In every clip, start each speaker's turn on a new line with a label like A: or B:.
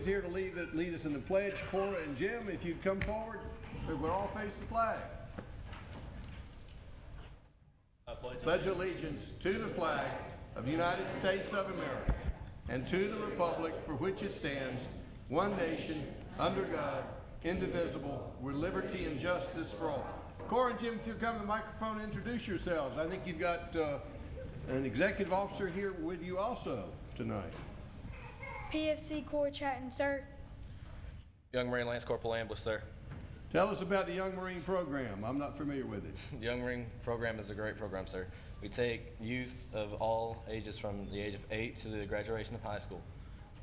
A: Indians here to lead us in the pledge. Cora and Jim, if you'd come forward, we would all face the flag. Pledge allegiance to the flag of the United States of America and to the republic for which it stands, one nation, under God, indivisible, with liberty and justice for all. Cora and Jim, if you'll come to the microphone and introduce yourselves. I think you've got an executive officer here with you also tonight.
B: PFC Corps Chatton, sir.
C: Young Marine Lance Corporal Ambush, sir.
A: Tell us about the Young Marine program. I'm not familiar with it.
C: The Young Marine program is a great program, sir. We take youth of all ages from the age of 8 to the graduation of high school.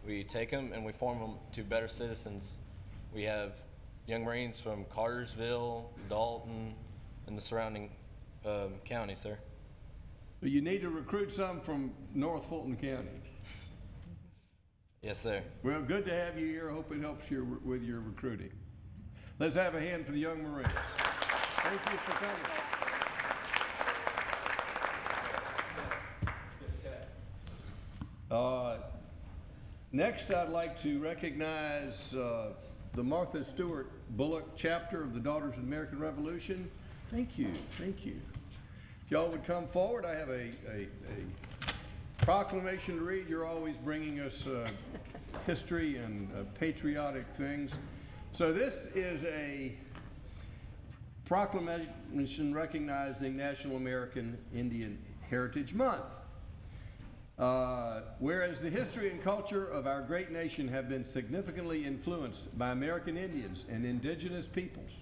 C: We take them and we form them to better citizens. We have Young Marines from Cartersville, Dalton, and the surrounding counties, sir.
A: You need to recruit some from North Fulton County.
C: Yes, sir.
A: Well, good to have you here. I hope it helps you with your recruiting. Let's have a hand for the Young Marines. Thank you for coming. Next, I'd like to recognize the Martha Stewart Bullock chapter of the Daughters of the American Revolution. Thank you, thank you. If y'all would come forward, I have a proclamation to read. You're always bringing us history and patriotic things. So this is a proclamation recognizing National American Indian Heritage Month. Whereas the history and culture of our great nation have been significantly influenced by American Indians and indigenous peoples,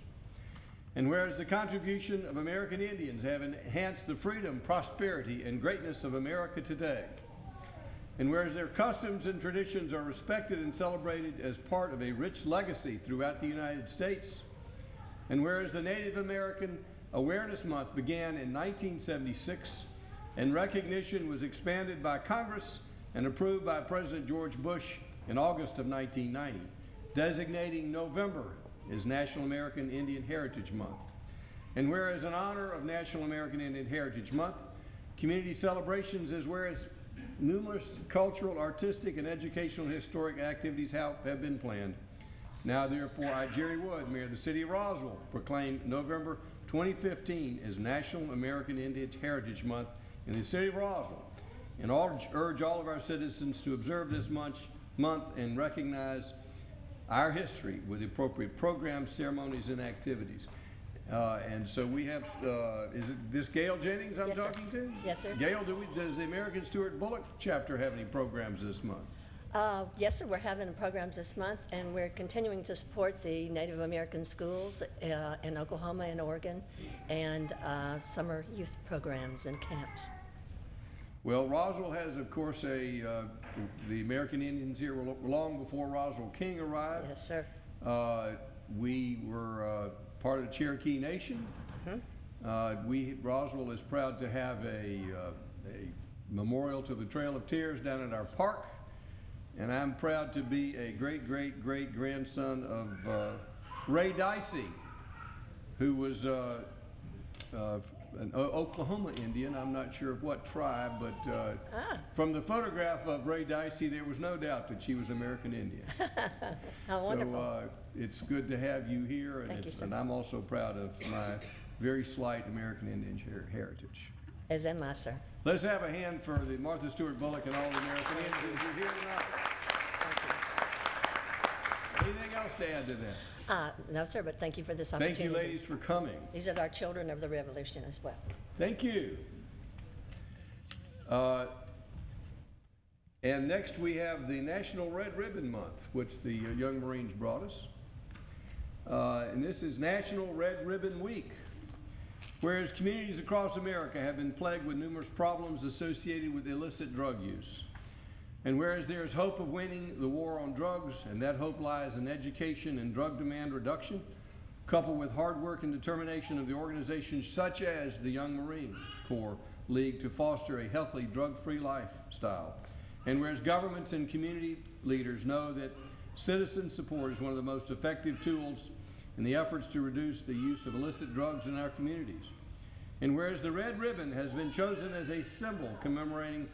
A: and whereas the contribution of American Indians have enhanced the freedom, prosperity, and greatness of America today, and whereas their customs and traditions are respected and celebrated as part of a rich legacy throughout the United States, and whereas the Native American Awareness Month began in 1976 and recognition was expanded by Congress and approved by President George Bush in August of 1990, designating November as National American Indian Heritage Month. And whereas in honor of National American Indian Heritage Month, community celebrations as well as numerous cultural, artistic, and educational and historic activities have been planned. Now therefore, I, Jerry Wood, Mayor of the City of Roswell, proclaim November 2015 as National American Indian Heritage Month in the City of Roswell, and urge all of our citizens to observe this month and recognize our history with the appropriate programs, ceremonies, and activities. And so we have, is it this Gail Jennings I'm talking to?
D: Yes, sir.
A: Gail, does the American Stewart Bullock chapter have any programs this month?
D: Yes, sir. We're having programs this month, and we're continuing to support the Native American schools in Oklahoma and Oregon, and summer youth programs and camps.
A: Well, Roswell has, of course, the American Indians here were long before Roswell King arrived.
D: Yes, sir.
A: We were part of the Cherokee Nation. Mm-hmm. Roswell is proud to have a memorial to the Trail of Tears down at our park, and I'm proud to be a great-great-great-grandson of Ray Dicey, who was an Oklahoma Indian. I'm not sure of what tribe, but from the photograph of Ray Dicey, there was no doubt that she was American Indian.
D: How wonderful.
A: So it's good to have you here, and I'm also proud of my very slight American Indian heritage.
D: As am I, sir.
A: Let's have a hand for the Martha Stewart Bullock and all the American Indians who are here tonight. Anything else to add to that?
D: No, sir, but thank you for this opportunity.
A: Thank you, ladies, for coming.
D: These are our children of the Revolution as well.
A: Thank you. And next we have the National Red Ribbon Month, which the Young Marines brought us. And this is National Red Ribbon Week. Whereas communities across America have been plagued with numerous problems associated with illicit drug use. And whereas there is hope of winning the war on drugs, and that hope lies in education and drug demand reduction, coupled with hard work and determination of the organizations such as the Young Marine Corps League to foster a healthy, drug-free lifestyle. And whereas governments and community leaders know that citizen support is one of the most effective tools in the efforts to reduce the use of illicit drugs in our communities. And whereas the red ribbon has been chosen as a symbol commemorating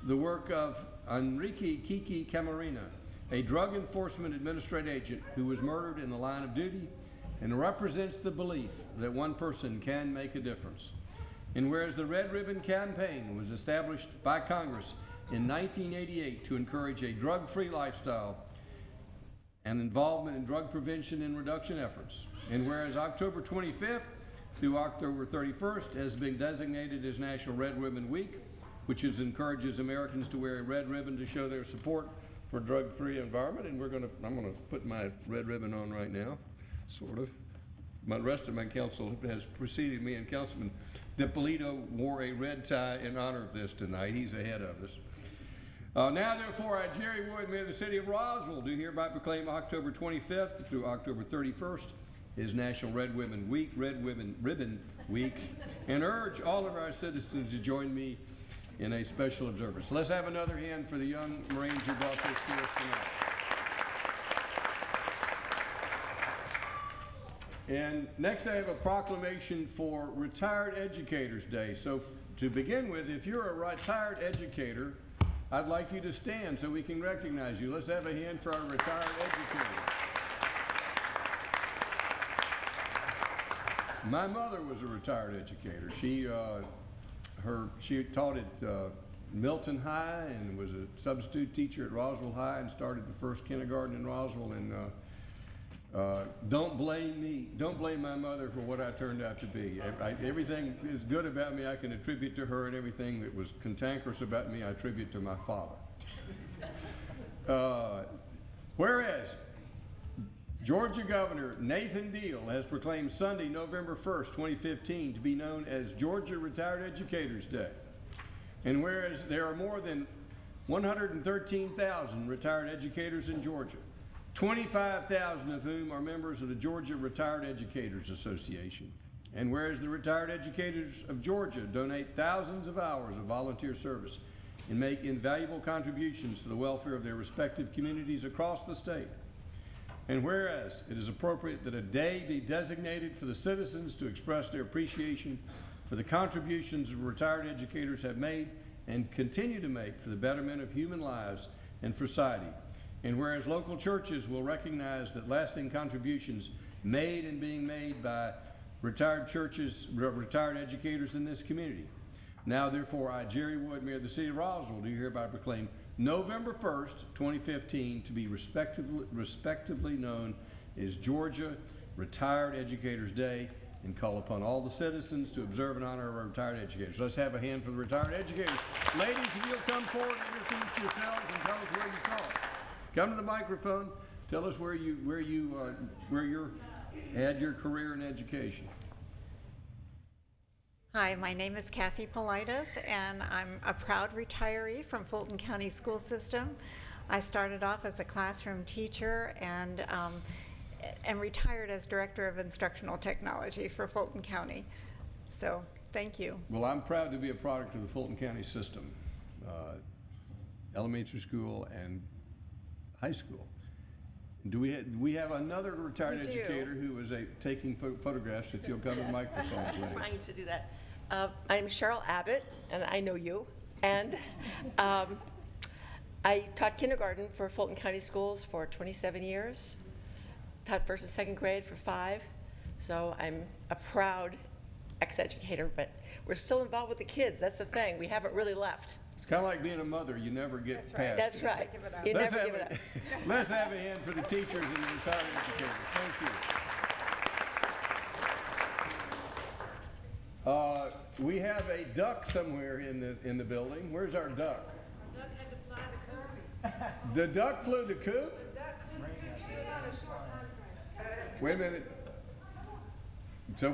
A: the work of Enrique Kiki Camarena, a Drug Enforcement Administrative agent who was murdered in the line of duty and represents the belief that one person can make a difference. And whereas the Red Ribbon Campaign was established by Congress in 1988 to encourage a drug-free lifestyle and involvement in drug prevention and reduction efforts. And whereas October 25th through October 31st has been designated as National Red Ribbon Week, which encourages Americans to wear a red ribbon to show their support for drug-free environment. And I'm gonna put my red ribbon on right now, sort of. The rest of my council has preceded me, and Councilman DiPolito wore a red tie in honor of this tonight. He's ahead of us. Now, therefore, I, Jerry Wood, Mayor of the City of Roswell, do hereby proclaim October 25th through October 31st is National Red Ribbon Week, and urge all of our citizens to join me in a special observance. Let's have another hand for the young Marines who brought this to us tonight. And next I have a proclamation for Retired Educators Day. So to begin with, if you're a retired educator, I'd like you to stand so we can recognize you. Let's have a hand for our retired educators. My mother was a retired educator. She taught at Milton High and was a substitute teacher at Roswell High and started the first kindergarten in Roswell. And don't blame me. Don't blame my mother for what I turned out to be. Everything is good about me I can attribute to her, and everything that was cantankerous about me I attribute to my father. Whereas Georgia Governor Nathan Deal has proclaimed Sunday, November 1st, 2015 to be known as Georgia Retired Educators Day. And whereas there are more than 113,000 retired educators in Georgia, 25,000 of whom are members of the Georgia Retired Educators Association. And whereas the retired educators of Georgia donate thousands of hours of volunteer service and make invaluable contributions to the welfare of their respective communities across the state. And whereas it is appropriate that a day be designated for the citizens to express their appreciation for the contributions retired educators have made and continue to make for the betterment of human lives and for society. And whereas local churches will recognize that lasting contributions made and being made by retired educators in this community. Now, therefore, I, Jerry Wood, Mayor of the City of Roswell, do hereby proclaim November 1st, 2015 to be respectively known as Georgia Retired Educators Day, and call upon all the citizens to observe and honor our retired educators. Let's have a hand for the retired educators. Ladies, if you'll come forward and introduce yourselves and tell us where you taught. Come to the microphone. Tell us where you had your career in education.
E: Hi, my name is Kathy Politis, and I'm a proud retiree from Fulton County School System. I started off as a classroom teacher and retired as Director of Instructional Technology for Fulton County. So, thank you.
A: Well, I'm proud to be a product of the Fulton County system, elementary school and high school. Do we have another retired educator who is taking photographs? If you'll come to the microphone, please.
F: I'm trying to do that. I'm Cheryl Abbott, and I know you. And I taught kindergarten for Fulton County Schools for 27 years. Taught first and second grade for 5. So I'm a proud ex-educator, but we're still involved with the kids. That's the thing. We haven't really left.
A: It's kind of like being a mother. You never get past
F: That's
A: it.
F: right. You never give it up.
A: Let's have a hand for the teachers and the retired educators. Thank you. We have a duck somewhere in the building. Where's our duck?
G: The duck had to fly the coop.
A: The duck flew the coop?
G: The duck flew the coop. She was on a short contract.
A: Wait a minute. So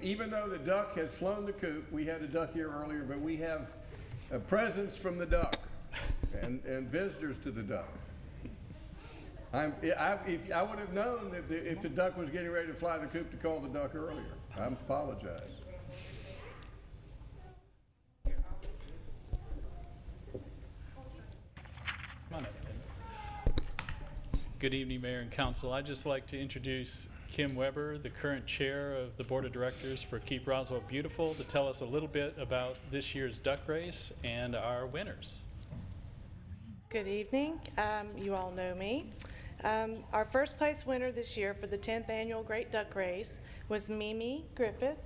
A: even though the duck has flown the coop, we had a duck here earlier, but we have a presence from the duck and visitors to the duck. I would have known if the duck was getting ready to fly the coop to call the duck earlier. I apologize.
H: Good evening, Mayor and Council. I'd just like to introduce Kim Weber, the current chair of the Board of Directors for Keep Roswell Beautiful, to tell us a little bit about this year's duck race and our winners.
I: Good evening. You all know me. Our first place winner this year for the 10th annual Great Duck Race was Mimi Griffith,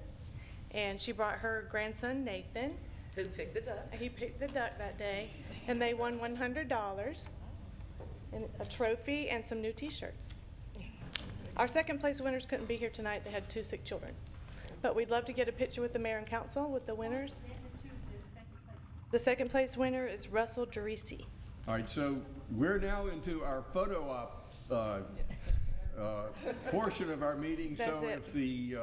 I: and she brought her grandson Nathan.
F: Who picked the duck?
I: He picked the duck that day, and they won $100 and a trophy and some new t-shirts. Our second place winners couldn't be here tonight. They had 2 sick children. But we'd love to get a picture with the mayor and council with the winners. The second place winner is Russell Gerisi.
A: All right, so we're now into our photo op portion of our meeting. So
I: That's it.
A: if the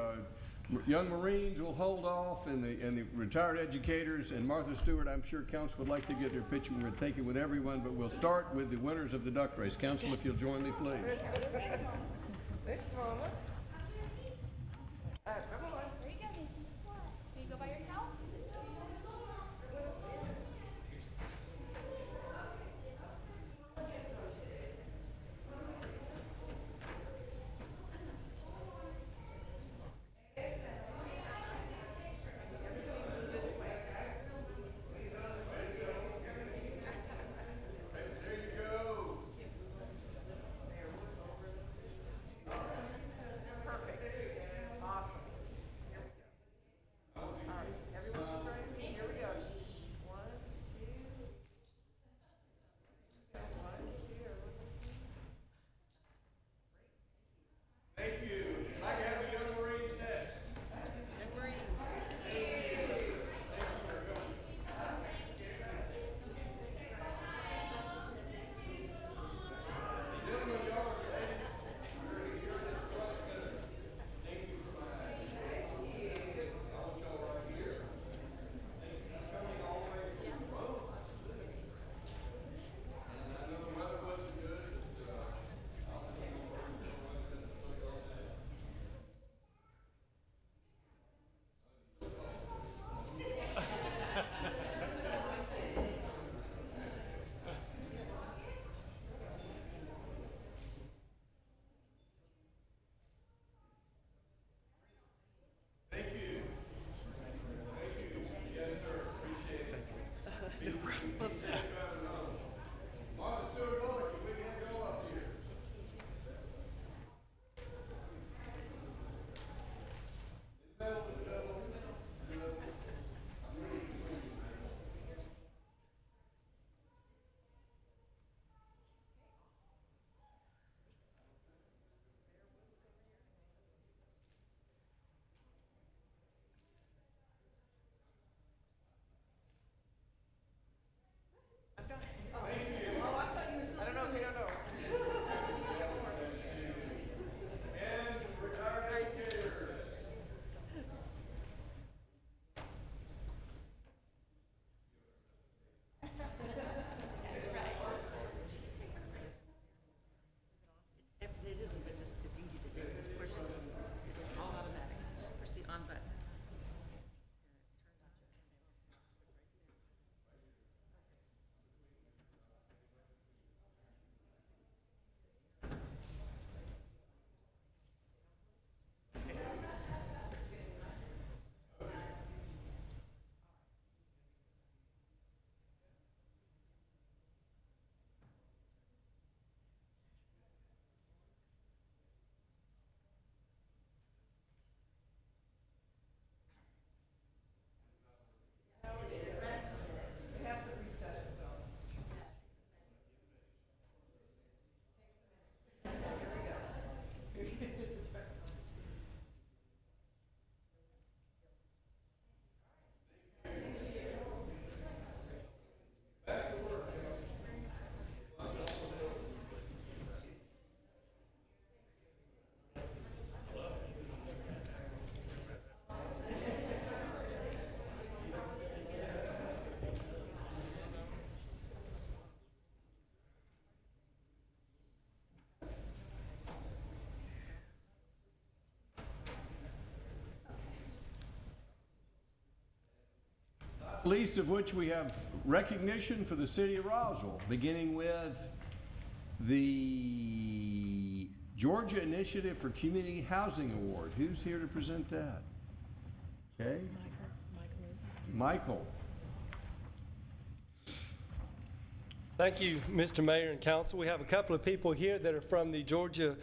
A: young Marines will hold off, and the retired educators, and Martha Stewart, I'm sure council would like to get their picture. We're gonna take it with everyone, but we'll start with the winners of the duck race. Council, if you'll join me, please.
F: Thanks, Mama.
B: Where you going? Can you go by yourself?
A: Thank you. I'd like to have the young Marines next. Martha Stewart Bullock, if we can go up here.
F: I don't know if you don't know.
A: And retired educators.
J: It isn't, but just, it's easy to do. Just push it, it's all automatic. Push the on button.
A: Least of which we have recognition for the city of Roswell, beginning with the Georgia Initiative for Community Housing Award. Who's here to present that? Okay. Michael.
K: Thank you, Mr. Mayor and Council. We have a couple of people here that are from the Georgia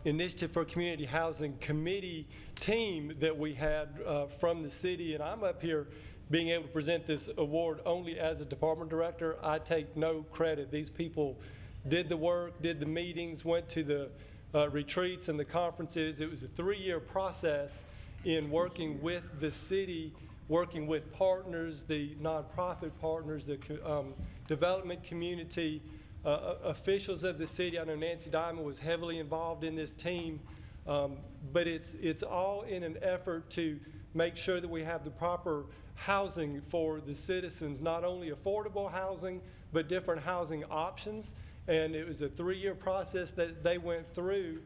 K: Initiative for Community Housing Committee team that we had from the city, and I'm up here being able to present this award only as a department director. I take no credit. These people did the work, did the meetings, went to the retreats and the conferences. It was a 3-year process in working with the city, working with partners, the nonprofit partners, the development community, officials of the city. I know Nancy Diamond was heavily involved in this team, but it's all in an effort to make sure that we have the proper housing for the citizens, not only affordable housing, but different housing options. And it was a 3-year process that they went through.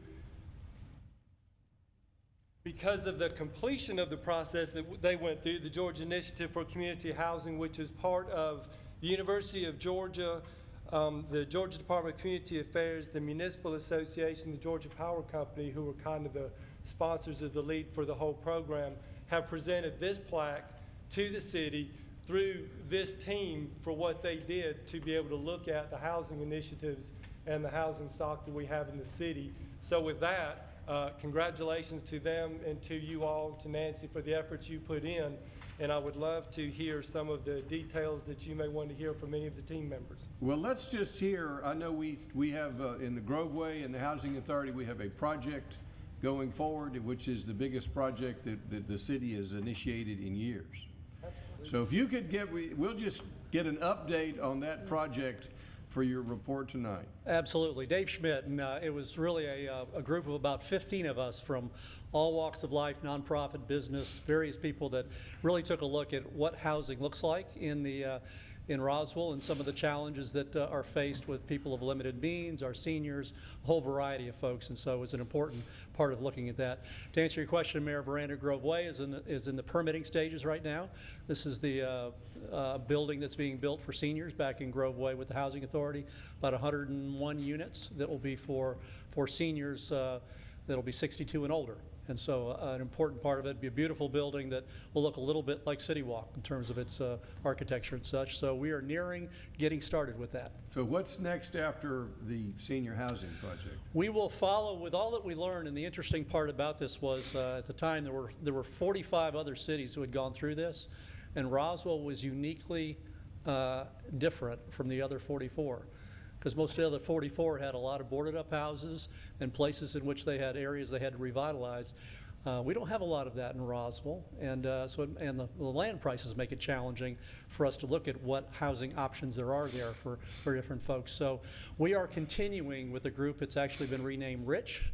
K: Because of the completion of the process that they went through, the Georgia Initiative for Community Housing, which is part of the University of Georgia, the Georgia Department of Community Affairs, the Municipal Association, the Georgia Power Company, who were kind of the sponsors of the lead for the whole program, have presented this plaque to the city through this team for what they did to be able to look at the housing initiatives and the housing stock that we have in the city. So with that, congratulations to them and to you all, to Nancy, for the efforts you put in. And I would love to hear some of the details that you may want to hear from any of the team members.
A: Well, let's just hear, I know we have in the Groveway and the Housing Authority, we have a project going forward, which is the biggest project that the city has initiated in years. Absolutely. So if you could we'll just get an update on that project for your report tonight.
L: Absolutely. Dave Schmidt, and it was really a group of about 15 of us from all walks of life, nonprofit, business, various people that really took a look at what housing looks like in Roswell and some of the challenges that are faced with people of limited means, our seniors, a whole variety of folks, and so it was an important part of looking at that. To answer your question, Mayor, Veranda Groveway is in the permitting stages right now. This is the building that's being built for seniors back in Groveway with the Housing Authority, about 101 units that will be for seniors that'll be 62 and older. And so an important part of it, be a beautiful building that will look a little bit like City Walk in terms of its architecture and such. So we are nearing getting started with that.
A: So what's next after the senior housing project?
L: We will follow with all that we learned, and the interesting part about this was at the time there were 45 other cities who had gone through this, and Roswell was uniquely different from the other 44. Because most of the other 44 had a lot of boarded up houses and places in which they had areas they had to revitalize. We don't have a lot of that in Roswell, and the land prices make it challenging for us to look at what housing options there are there for different folks. So we are continuing with a group. It's actually been renamed RICH,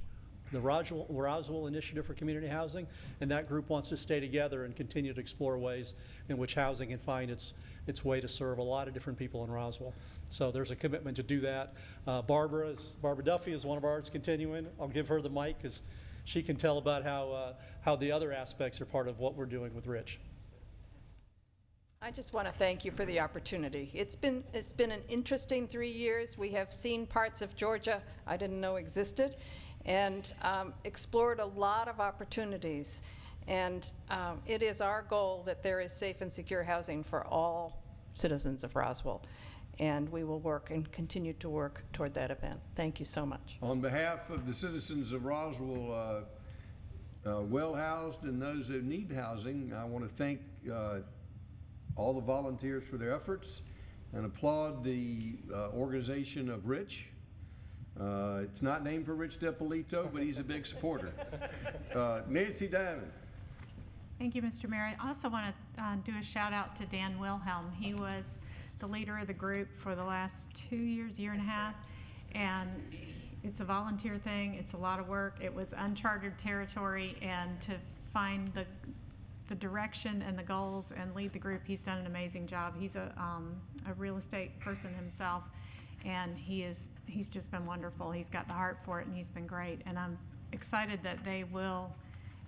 L: the Roswell Initiative for Community Housing, and that group wants to stay together and continue to explore ways in which housing can find its way to serve a lot of different people in Roswell. So there's a commitment to do that. Barbara Duffy is one of ours continuing. I'll give her the mic because she can tell about how the other aspects are part of what we're doing with Rich.
M: I just want to thank you for the opportunity. It's been an interesting 3 years. We have seen parts of Georgia I didn't know existed, and explored a lot of opportunities. And it is our goal that there is safe and secure housing for all citizens of Roswell. And we will work and continue to work toward that event. Thank you so much.
A: On behalf of the citizens of Roswell, well-housed and those who need housing, I want to thank all the volunteers for their efforts and applaud the organization of Rich. It's not named for Rich DePolito, but he's a big supporter. Nancy Diamond.
N: Thank you, Mr. Mayor. I also want to do a shout out to Dan Wilhelm. He was the leader of the group for the last 2 years, year and a half, and it's a volunteer thing. It's a lot of work. It was uncharted territory, and to find the direction and the goals and lead the group, he's done an amazing job. He's a real estate person himself, and he's just been wonderful. He's got the heart for it, and he's been great. And I'm excited that they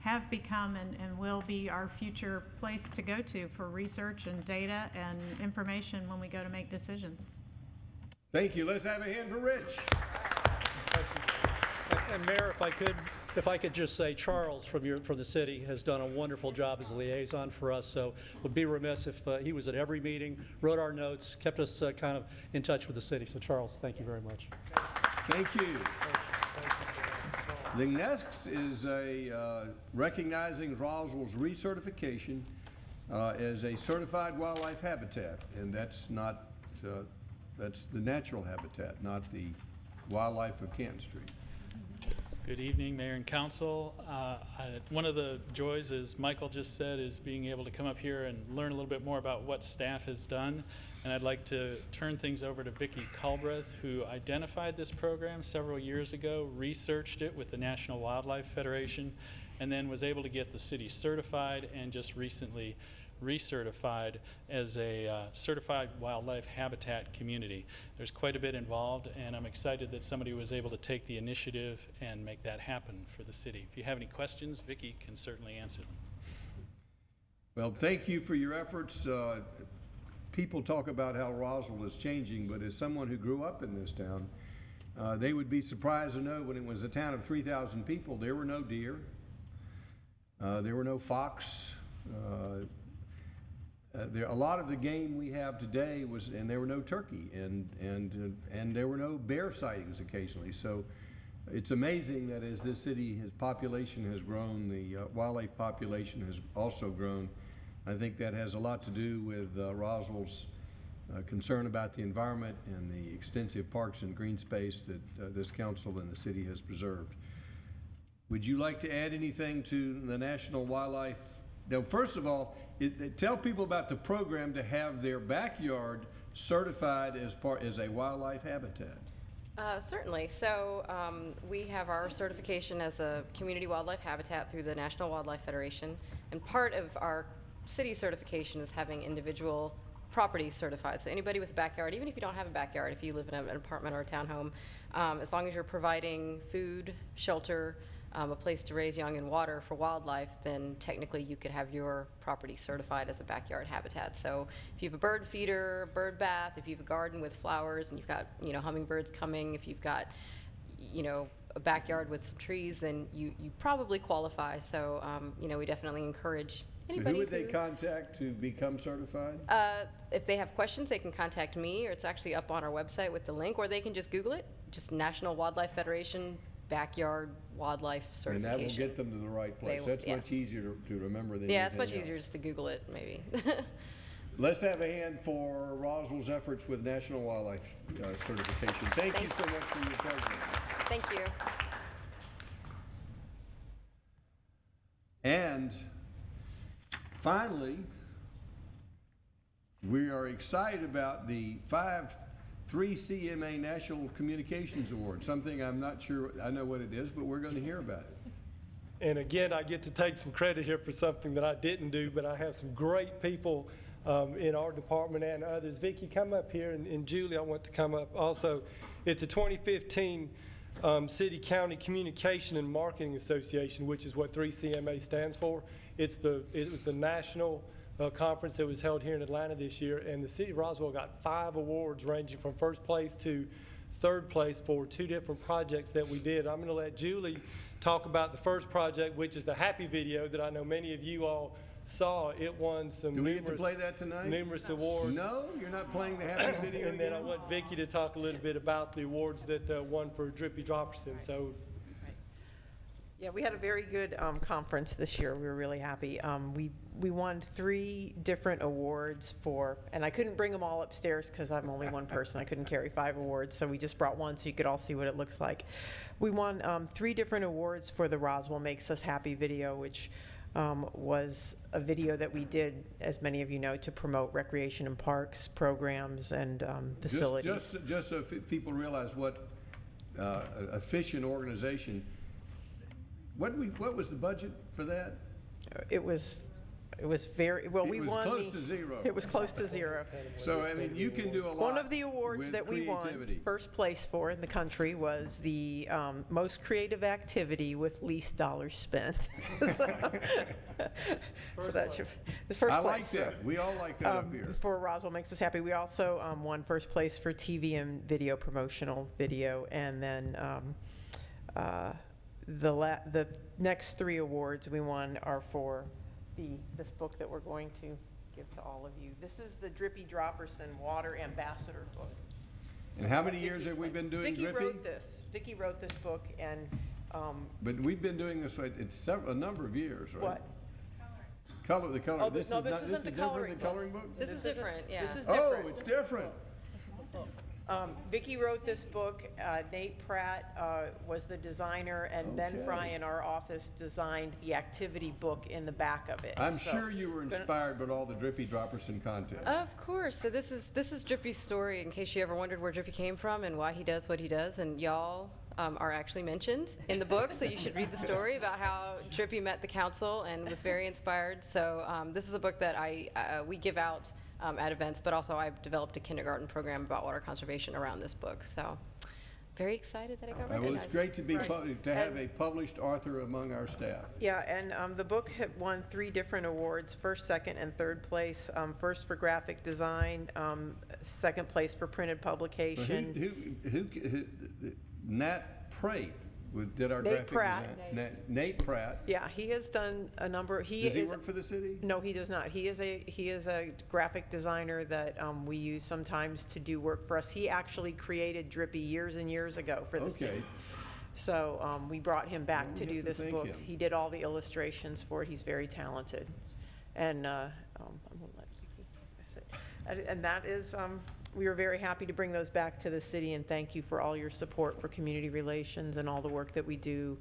N: have become and will be our future place to go to for research and data and information when we go to make decisions.
A: Thank you. Let's have a hand for Rich.
L: And Mayor, if I could, if I could just say, Charles from the city has done a wonderful job as a liaison for us, so would be remiss if he was at every meeting, wrote our notes, kept us kind of in touch with the city. So Charles, thank you very much.
A: Thank you. The next is recognizing Roswell's recertification as a certified wildlife habitat, and that's not that's the natural habitat, not the wildlife of Canton Street.
H: Good evening, Mayor and Council. One of the joys, as Michael just said, is being able to come up here and learn a little bit more about what staff has done. And I'd like to turn things over to Vicki Culbreth, who identified this program several years ago, researched it with the National Wildlife Federation, and then was able to get the city certified and just recently recertified as a certified wildlife habitat community. There's quite a bit involved, and I'm excited that somebody was able to take the initiative and make that happen for the city. If you have any questions, Vicki can certainly answer them.
A: Well, thank you for your efforts. People talk about how Roswell is changing, but as someone who grew up in this town, they would be surprised to know when it was a town of 3,000 people, there were no deer, there were no fox. A lot of the game we have today was, and there were no turkey, and there were no bear sightings occasionally. So it's amazing that as this city, his population has grown, the wildlife population has also grown. I think that has a lot to do with Roswell's concern about the environment and the extensive parks and green space that this council and the city has preserved. Would you like to add anything to the National Wildlife? Now, first of all, tell people about the program to have their backyard certified as a wildlife habitat.
O: Certainly. So we have our certification as a community wildlife habitat through the National Wildlife Federation, and part of our city certification is having individual properties certified. So anybody with a backyard, even if you don't have a backyard, if you live in an apartment or a townhome, as long as you're providing food, shelter, a place to raise young and water for wildlife, then technically you could have your property certified as a backyard habitat. So if you have a bird feeder, bird bath, if you have a garden with flowers and you've got, hummingbirds coming, if you've got, a backyard with some trees, then you probably qualify. So, we definitely encourage anybody.
A: So who would they contact to become certified?
O: If they have questions, they can contact me, or it's actually up on our website with the link, or they can just Google it, just National Wildlife Federation Backyard Wildlife Certification.
A: And that will get them to the right place. That's much easier to remember than
O: anything else.
A: It's
O: much easier just to Google it, maybe.
A: Let's have a hand for Roswell's efforts with National Wildlife Certification. Thank you so much for your program.
O: Thank you.
A: And finally, we are excited about the 3 CMA National Communications Awards, something I'm not sure I know what it is, but we're going to hear about it.
K: And again, I get to take some credit here for something that I didn't do, but I have some great people in our department and others. Vicki, come up here, and Julie, I want to come up also. It's the 2015 City County Communication and Marketing Association, which is what 3CMA stands for. It was the national conference that was held here in Atlanta this year, and the city of Roswell got 5 awards ranging from first place to third place for 2 different projects that we did. I'm going to let Julie talk about the first project, which is the Happy video that I know many of you all saw. It won some
A: Do we get to play that tonight?
K: Numerous awards.
A: No, you're not playing the Happy video
K: And then I
A: again?
K: want Vicki to talk a little bit about the awards that won for Drippy Dropperson. So.
P: Yeah, we had a very good conference this year. We were really happy. We won 3 different awards for, and I couldn't bring them all upstairs because I'm only one person. I couldn't carry 5 awards, so we just brought one so you could all see what it looks like. We won 3 different awards for the Roswell Makes Us Happy video, which was a video that we did, as many of you know, to promote recreation and parks programs and facilities.
A: Just so people realize what a efficient organization. What was the budget for that?
P: It was very well. We won.
A: It was close to zero.
P: It was close to zero.
A: So I mean, you can do a lot.
P: One of the awards that we won first place for in the country was the most creative activity with least dollars spent. so that's your first place.
A: I like that. We all like that up here.
P: For Roswell Makes Us Happy, we also won first place for TV and video promotional video, and then the next 3 awards we won are for this book that we're going to give to all of you. This is the Drippy Dropperson Water Ambassador book.
A: And how many years have we been doing
P: Vicki
A: Drippy?
P: wrote this. Vicki wrote this book, and
A: But we've been doing this, it's a number of years, right?
P: what?
A: The color,
P: Oh,
A: this
P: no,
A: is
P: this
A: not,
P: isn't
A: this
P: the
A: is different
P: coloring
A: than
P: book.
A: coloring book?
O: This is different, yeah.
P: This is
A: Oh,
P: different.
A: it's different.
P: Vicki wrote this book. Nate Pratt was the designer, and Ben
A: Okay.
P: Fry in our office designed the activity book in the back of it.
A: I'm
P: So-
A: sure you were inspired by all the Drippy Dropperson content.
O: Of course. So this is Drippy's story, in case you ever wondered where Drippy came from and why he does what he does. And y'all are actually mentioned in the book, so you should read the story about how Drippy met the council and was very inspired. So this is a book that we give out at events, but also I've developed a kindergarten program about water conservation around this book. So very excited that I got recognized.
A: Well, it's great to be
P: Right.
A: to have a published author among our staff.
P: Yeah, and the book had won 3 different awards, first, second, and third place. First for graphic design, second place for printed publication.
A: Nat Prate did our
P: Nate
A: graphic
P: Pratt.
A: design. Nate Pratt.
P: Yeah, he has done a number.
A: Does he work for the city?
P: No, he does not. He is a graphic designer that we use sometimes to do work for us. He actually created Drippy years and years ago for the city. So we brought him back to
A: we
P: do
A: have to
P: this
A: thank
P: book.
A: him.
P: He did all the illustrations for it. He's very talented. And I'm gonna let Vicki say. And that is, we are very happy to bring those back to the city, and thank you for all your support for community relations and all the work that we do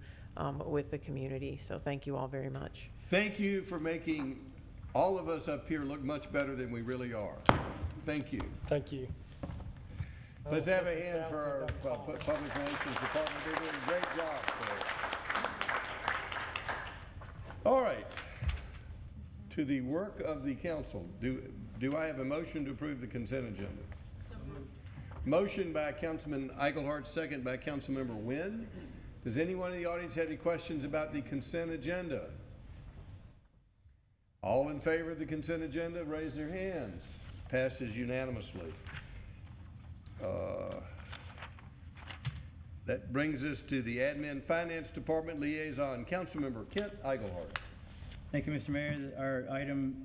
P: with the community. So thank you all very much.
A: Thank you for making all of us up here look much better than we really are. Thank you.
K: Thank you.
A: Let's have a hand for our public relations department. They're doing a great job for us. All right. To the work of the council. Do I have a motion to approve the consent agenda? Motion by Councilman Eichelhart, second by Councilmember Wynn. Does anyone in the audience have any questions about the consent agenda? All in favor of the consent agenda, raise their hands. Passes unanimously. That brings us to the Admin Finance Department Liaison, Councilmember Kent Eichelhart.
Q: Thank you, Mr. Mayor. Our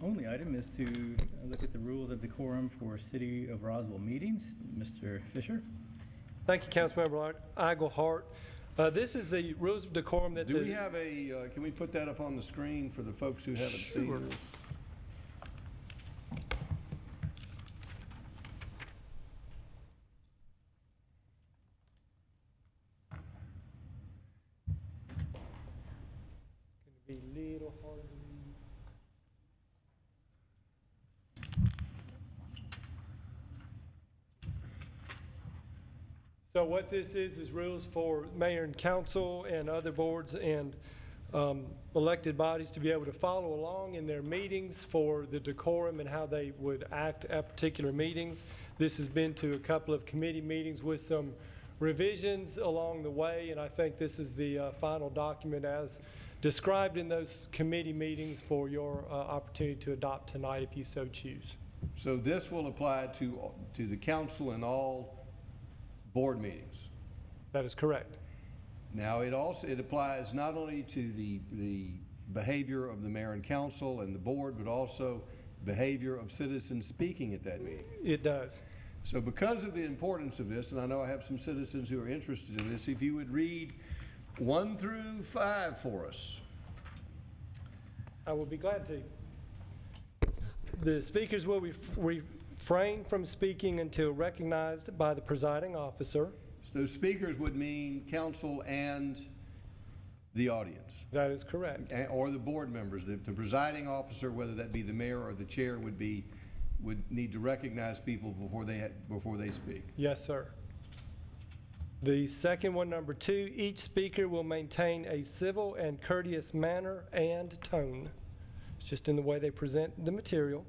Q: only item is to look at the rules of decorum for City of Roswell meetings. Mr. Fisher.
K: Thank you, Councilmember Eichelhart. This is the rules of decorum that
A: Do we have can we put that up on the screen for the folks who haven't seen this?
K: Be a little hard to read. So what this is rules for mayor and council and other boards and elected bodies to be able to follow along in their meetings for the decorum and how they would act at particular meetings. This has been to a couple of committee meetings with some revisions along the way, and I think this is the final document as described in those committee meetings for your opportunity to adopt tonight if you so choose.
A: So this will apply to the council and all board meetings.
K: That is correct.
A: Now, it applies not only to the behavior of the mayor and council and the board, but also behavior of citizens speaking at that meeting.
K: It does.
A: So because of the importance of this, and I know I have some citizens who are interested in this, if you would read 1 through 5 for us.
K: I will be glad to. The speakers will refrain from speaking until recognized by the presiding officer.
A: So speakers would mean council and the audience.
K: That is correct.
A: Or the board members. The presiding officer, whether that be the mayor or the chair, would need to recognize people before they speak.
K: Yes, sir. The second one, number 2, each speaker will maintain a civil and courteous manner and tone. It's just in the way they present the material.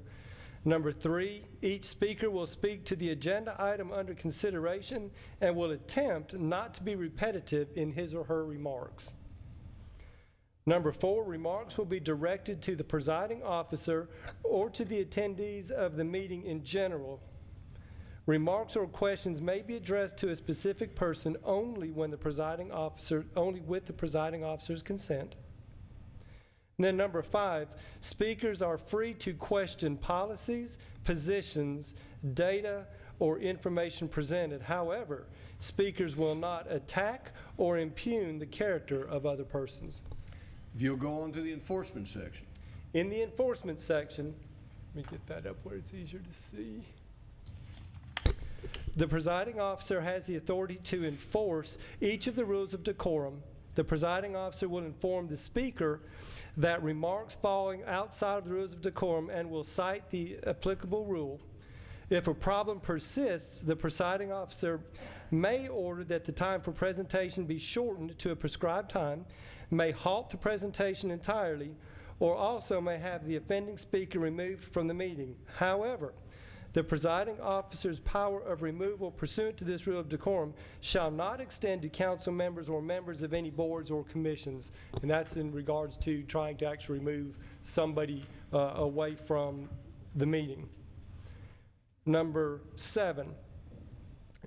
K: Number 3, each speaker will speak to the agenda item under consideration and will attempt not to be repetitive in his or her remarks. Number 4, remarks will be directed to the presiding officer or to the attendees of the meeting in general. Remarks or questions may be addressed to a specific person only with the presiding officer's consent. And then number 5, speakers are free to question policies, positions, data, or information presented. However, speakers will not attack or impugn the character of other persons.
A: If you'll go on to the enforcement section.
K: In the enforcement section, let me get that up where it's easier to see. The presiding officer has the authority to enforce each of the rules of decorum. The presiding officer will inform the speaker that remarks falling outside of the rules of decorum and will cite the applicable rule. If a problem persists, the presiding officer may order that the time for presentation be shortened to a prescribed time, may halt the presentation entirely, or also may have the offending speaker removed from the meeting. However, the presiding officer's power of removal pursuant to this rule of decorum shall not extend to council members or members of any boards or commissions. And that's in regards to trying to actually remove somebody away from the meeting. Number 7,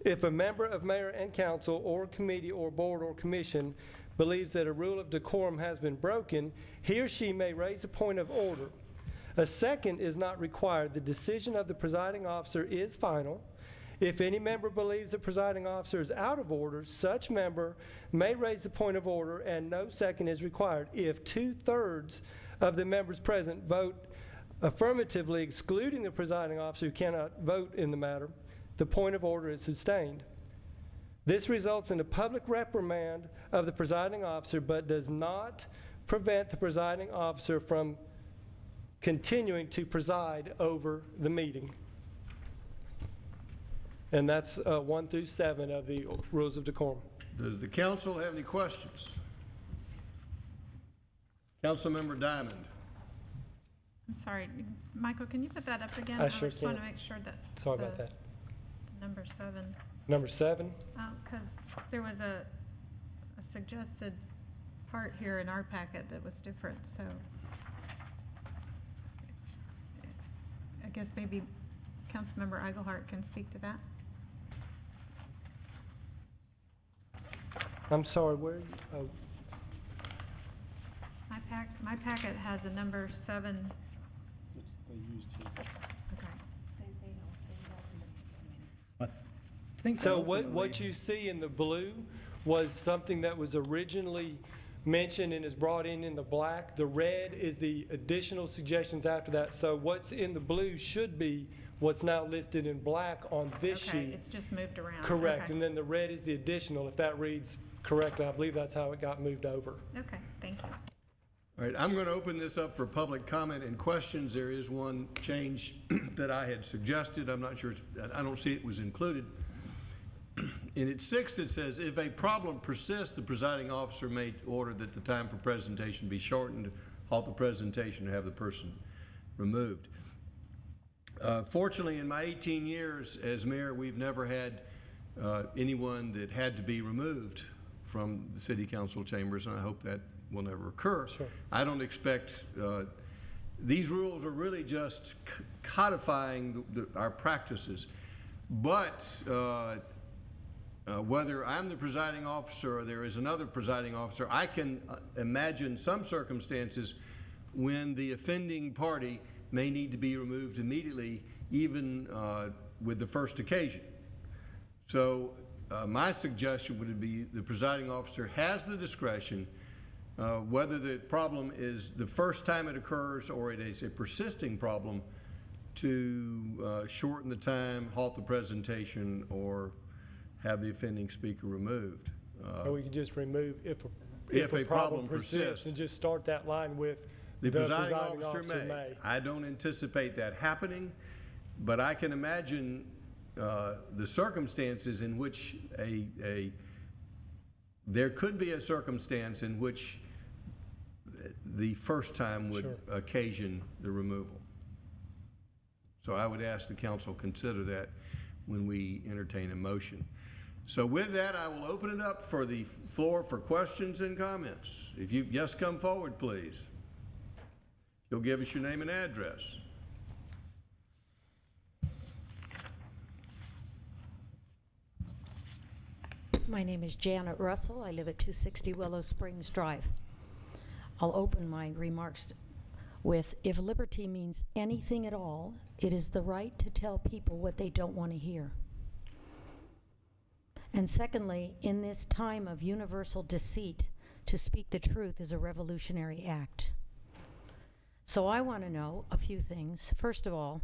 K: if a member of mayor and council or committee or board or commission believes that a rule of decorum has been broken, he or she may raise a point of order. A second is not required. The decision of the presiding officer is final. If any member believes the presiding officer is out of order, such member may raise the point of order and no second is required. If 2/3 of the members present vote affirmatively excluding the presiding officer who cannot vote in the matter, the point of order is sustained. This results in a public reprimand of the presiding officer but does not prevent the presiding officer from continuing to preside over the meeting. And that's 1 through 7 of the rules of decorum.
A: Does the council have any questions? Councilmember Diamond.
N: I'm sorry, Michael, can you put that up again?
K: I sure
N: just want to
K: can.
N: make sure that.
K: Sorry about that.
N: Number 7.
K: Number 7?
N: Because there was a suggested part here in our packet that was different, so I guess maybe Councilmember Eichelhart can speak to that.
K: I'm sorry, where are you? Oh.
N: My packet has a number 7.
Q: I think
K: So
Q: ultimately-
K: what you see in the blue was something that was originally mentioned and is brought in the black. The red is the additional suggestions after that. So what's in the blue should be what's now listed in black on this
N: Okay,
K: sheet.
N: it's just moved around.
K: Correct,
N: Okay.
K: and then the red is the additional. If that reads correctly, I believe that's how it got moved over.
N: Okay, thank you.
A: All right, I'm going to open this up for public comment and questions. There is one change that I had suggested. I'm not sure, I don't see it was included. In its 6, it says, if a problem persists, the presiding officer may order that the time for presentation be shortened, halt the presentation, and have the person removed. Fortunately, in my 18 years as mayor, we've never had anyone that had to be removed from the city council chambers, and I hope that will never occur.
K: Sure.
A: I don't expect, these rules are really just codifying our practices. But whether I'm the presiding officer or there is another presiding officer, I can imagine some circumstances when the offending party may need to be removed immediately, even with the first occasion. So my suggestion would be the presiding officer has the discretion, whether the problem is the first time it occurs or it is a persisting problem, to shorten the time, halt the presentation, or have the offending speaker removed.
K: Or we can just remove if
A: a problem
K: persists
A: persists.
K: and just start that line with
A: The presiding officer may. I don't anticipate that happening, but I can imagine the circumstances in which there could be a circumstance in which the first time would
K: Sure.
A: occasion the removal. So I would ask the council consider that when we entertain a motion. So with that, I will open it up for the floor for questions and comments. If you, yes, come forward, please. You'll give us your name and address.
R: My name is Janet Russell. I live at 260 Willow Springs Drive. I'll open my remarks with, if liberty means anything at all, it is the right to tell people what they don't want to hear. And secondly, in this time of universal deceit, to speak the truth is a revolutionary act. So I want to know a few things. First of all,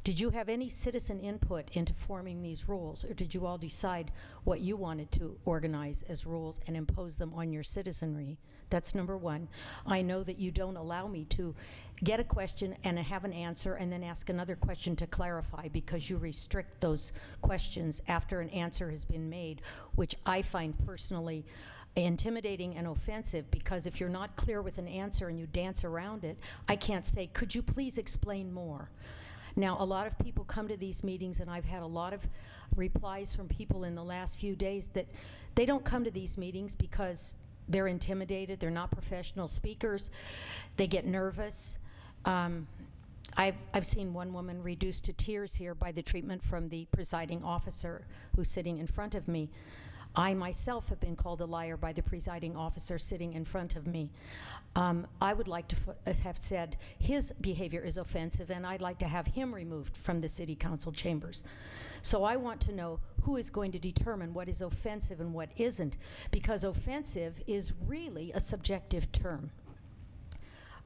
R: did you have any citizen input into forming these rules, or did you all decide what you wanted to organize as rules and impose them on your citizenry? That's number one. I know that you don't allow me to get a question and have an answer and then ask another question to clarify, because you restrict those questions after an answer has been made, which I find personally intimidating and offensive, because if you're not clear with an answer and you dance around it, I can't say, could you please explain more? Now, a lot of people come to these meetings, and I've had a lot of replies from people in the last few days that they don't come to these meetings because they're intimidated, they're not professional speakers, they get nervous. I've seen one woman reduced to tears here by the treatment from the presiding officer who's sitting in front of me. I myself have been called a liar by the presiding officer sitting in front of me. I would like to have said his behavior is offensive, and I'd like to have him removed from the city council chambers. So I want to know who is going to determine what is offensive and what isn't, because offensive is really a subjective term.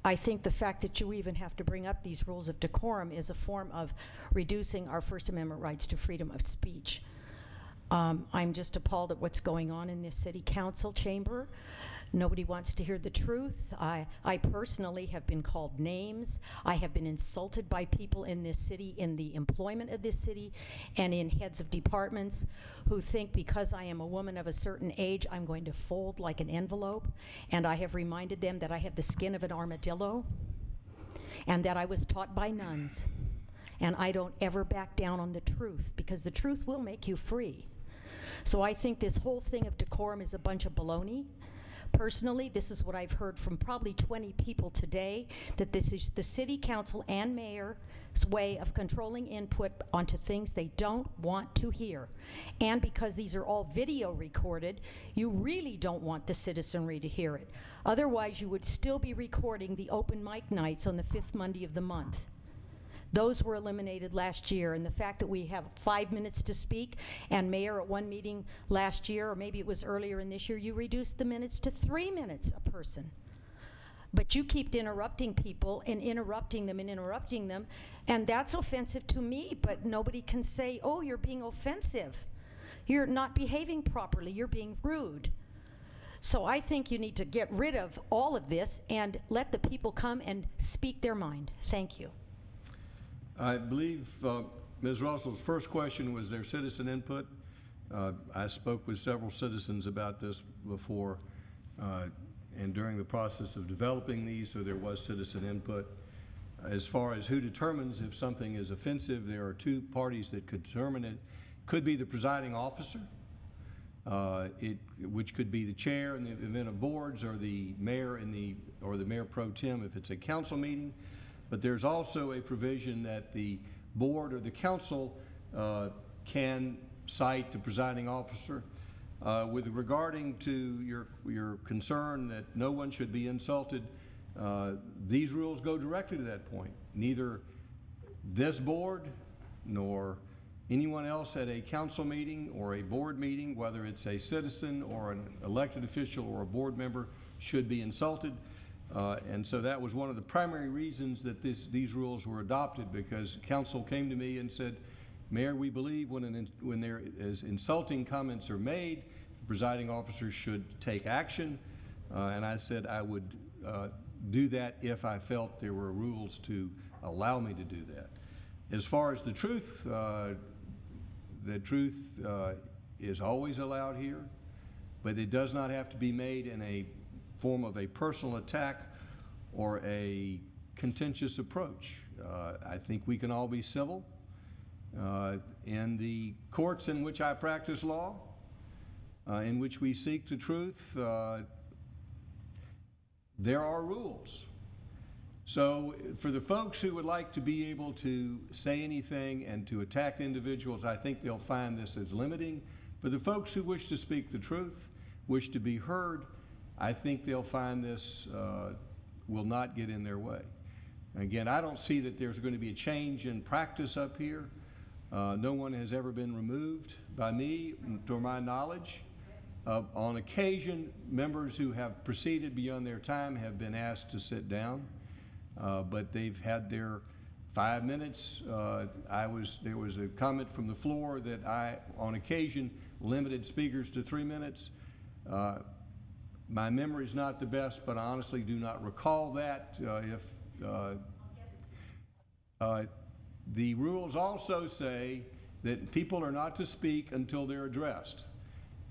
R: I think the fact that you even have to bring up these rules of decorum is a form of reducing our First Amendment rights to freedom of speech. I'm just appalled at what's going on in this city council chamber. Nobody wants to hear the truth. I personally have been called names. I have been insulted by people in this city, in the employment of this city, and in heads of departments who think because I am a woman of a certain age, I'm going to fold like an envelope. And I have reminded them that I have the skin of an armadillo and that I was taught by nuns. And I don't ever back down on the truth, because the truth will make you free. So I think this whole thing of decorum is a bunch of baloney. Personally, this is what I've heard from probably 20 people today, that this is the city council and mayor's way of controlling input onto things they don't want to hear. And because these are all video recorded, you really don't want the citizenry to hear it. Otherwise, you would still be recording the open mic nights on the 5th Monday of the month. Those were eliminated last year, and the fact that we have 5 minutes to speak, and Mayor, at one meeting last year, or maybe it was earlier in this year, you reduced the minutes to 3 minutes a person. But you keep interrupting people and interrupting them and interrupting them, and that's offensive to me, but nobody can say, oh, you're being offensive. You're not behaving properly, you're being rude. So I think you need to get rid of all of this and let the people come and speak their mind. Thank you.
A: I believe Ms. Russell's first question was their citizen input. I spoke with several citizens about this before and during the process of developing these, so there was citizen input. As far as who determines if something is offensive, there are two parties that could determine it. Could be the presiding officer, which could be the chair in the event of boards, or the mayor or the mayor pro tem if it's a council meeting. But there's also a provision that the board or the council can cite the presiding officer. With regarding to your concern that no one should be insulted, these rules go directly to that point. Neither this board nor anyone else at a council meeting or a board meeting, whether it's a citizen or an elected official or a board member, should be insulted. And so that was one of the primary reasons that these rules were adopted, because council came to me and said, Mayor, we believe when there is insulting comments are made, the presiding officer should take action. And I said I would do that if I felt there were rules to allow me to do that. As far as the truth is always allowed here, but it does not have to be made in a form of a personal attack or a contentious approach. I think we can all be civil. In the courts in which I practice law, in which we seek the truth, there are rules. So for the folks who would like to be able to say anything and to attack individuals, I think they'll find this as limiting. But the folks who wish to speak the truth, wish to be heard, I think they'll find this will not get in their way. Again, I don't see that there's going to be a change in practice up here. No one has ever been removed by me, to my knowledge. On occasion, members who have proceeded beyond their time have been asked to sit down, but they've had their 5 minutes. There was a comment from the floor that I, on occasion, limited speakers to 3 minutes. My memory is not the best, but I honestly do not recall that. The rules also say that people are not to speak until they're addressed.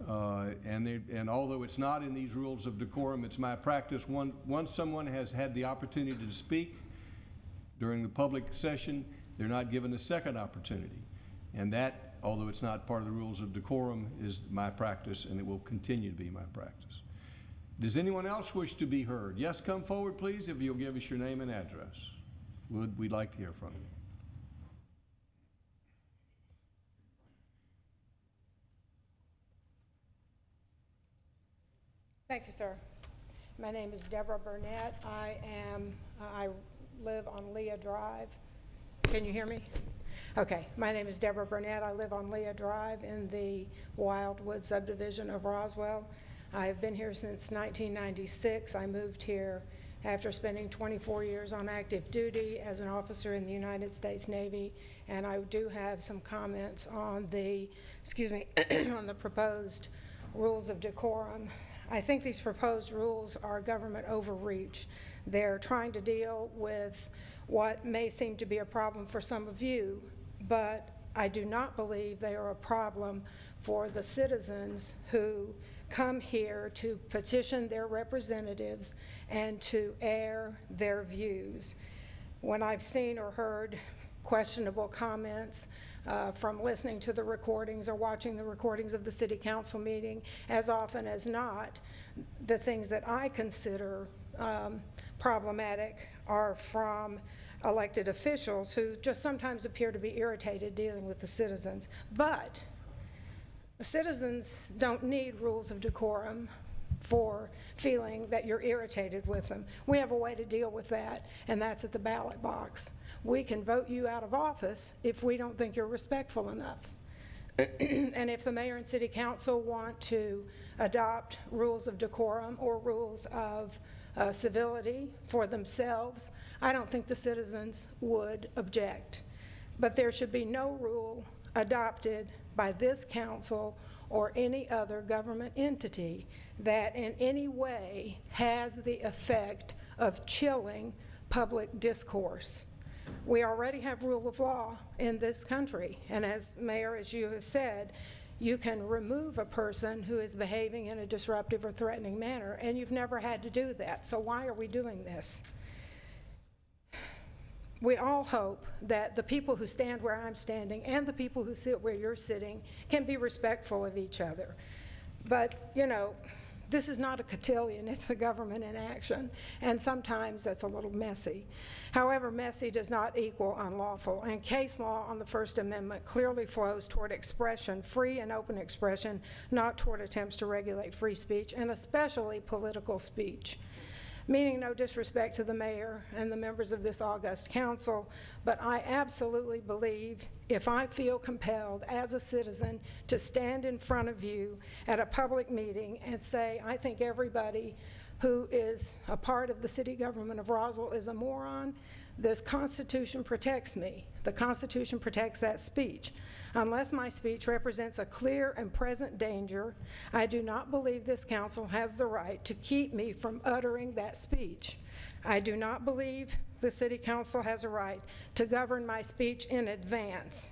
A: And although it's not in these rules of decorum, it's my practice. Once someone has had the opportunity to speak during the public session, they're not given a second opportunity. And that, although it's not part of the rules of decorum, is my practice, and it will continue to be my practice. Does anyone else wish to be heard? Yes, come forward, please, if you'll give us your name and address. We'd like to hear from you.
S: Thank you, sir. My name is Deborah Burnett. I live on Leah Drive. Can you hear me? Okay. My name is Deborah Burnett. I live on Leah Drive in the Wildwood subdivision of Roswell. I have been here since 1996. I moved here after spending 24 years on active duty as an officer in the United States Navy, and I do have some comments on the, on the proposed rules of decorum. I think these proposed rules are government overreach. They're trying to deal with what may seem to be a problem for some of you, but I do not believe they are a problem for the citizens who come here to petition their representatives and to air their views. When I've seen or heard questionable comments from listening to the recordings or watching the recordings of the city council meeting, as often as not, the things that I consider problematic are from elected officials who just sometimes appear to be irritated dealing with the citizens. But the citizens don't need rules of decorum for feeling that you're irritated with them. We have a way to deal with that, and that's at the ballot box. We can vote you out of office if we don't think you're respectful enough. And if the mayor and city council want to adopt rules of decorum or rules of civility for themselves, I don't think the citizens would object. But there should be no rule adopted by this council or any other government entity that in any way has the effect of chilling public discourse. We already have rule of law in this country, and as Mayor, as you have said, you can remove a person who is behaving in a disruptive or threatening manner, and you've never had to do that. So why are we doing this? We all hope that the people who stand where I'm standing and the people who sit where you're sitting can be respectful of each other. But, you know, this is not a cotillion, it's a government in action, and sometimes that's a little messy. However, messy does not equal unlawful, and case law on the First Amendment clearly flows toward expression, free and open expression, not toward attempts to regulate free speech, and especially political speech. Meaning no disrespect to the mayor and the members of this august council, but I absolutely believe if I feel compelled as a citizen to stand in front of you at a public meeting and say, I think everybody who is a part of the city government of Roswell is a moron, this Constitution protects me. The Constitution protects that speech. Unless my speech represents a clear and present danger, I do not believe this council has the right to keep me from uttering that speech. I do not believe the city council has a right to govern my speech in advance.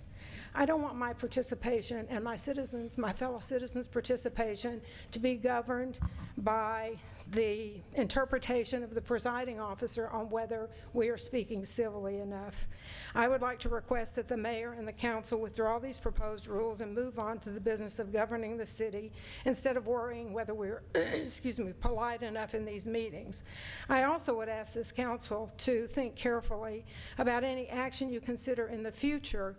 S: I don't want my participation and my citizens, my fellow citizens' participation to be governed by the interpretation of the presiding officer on whether we are speaking civilly enough. I would like to request that the mayor and the council withdraw these proposed rules and move on to the business of governing the city instead of worrying whether we're polite enough in these meetings. I also would ask this council to think carefully about any action you consider in the future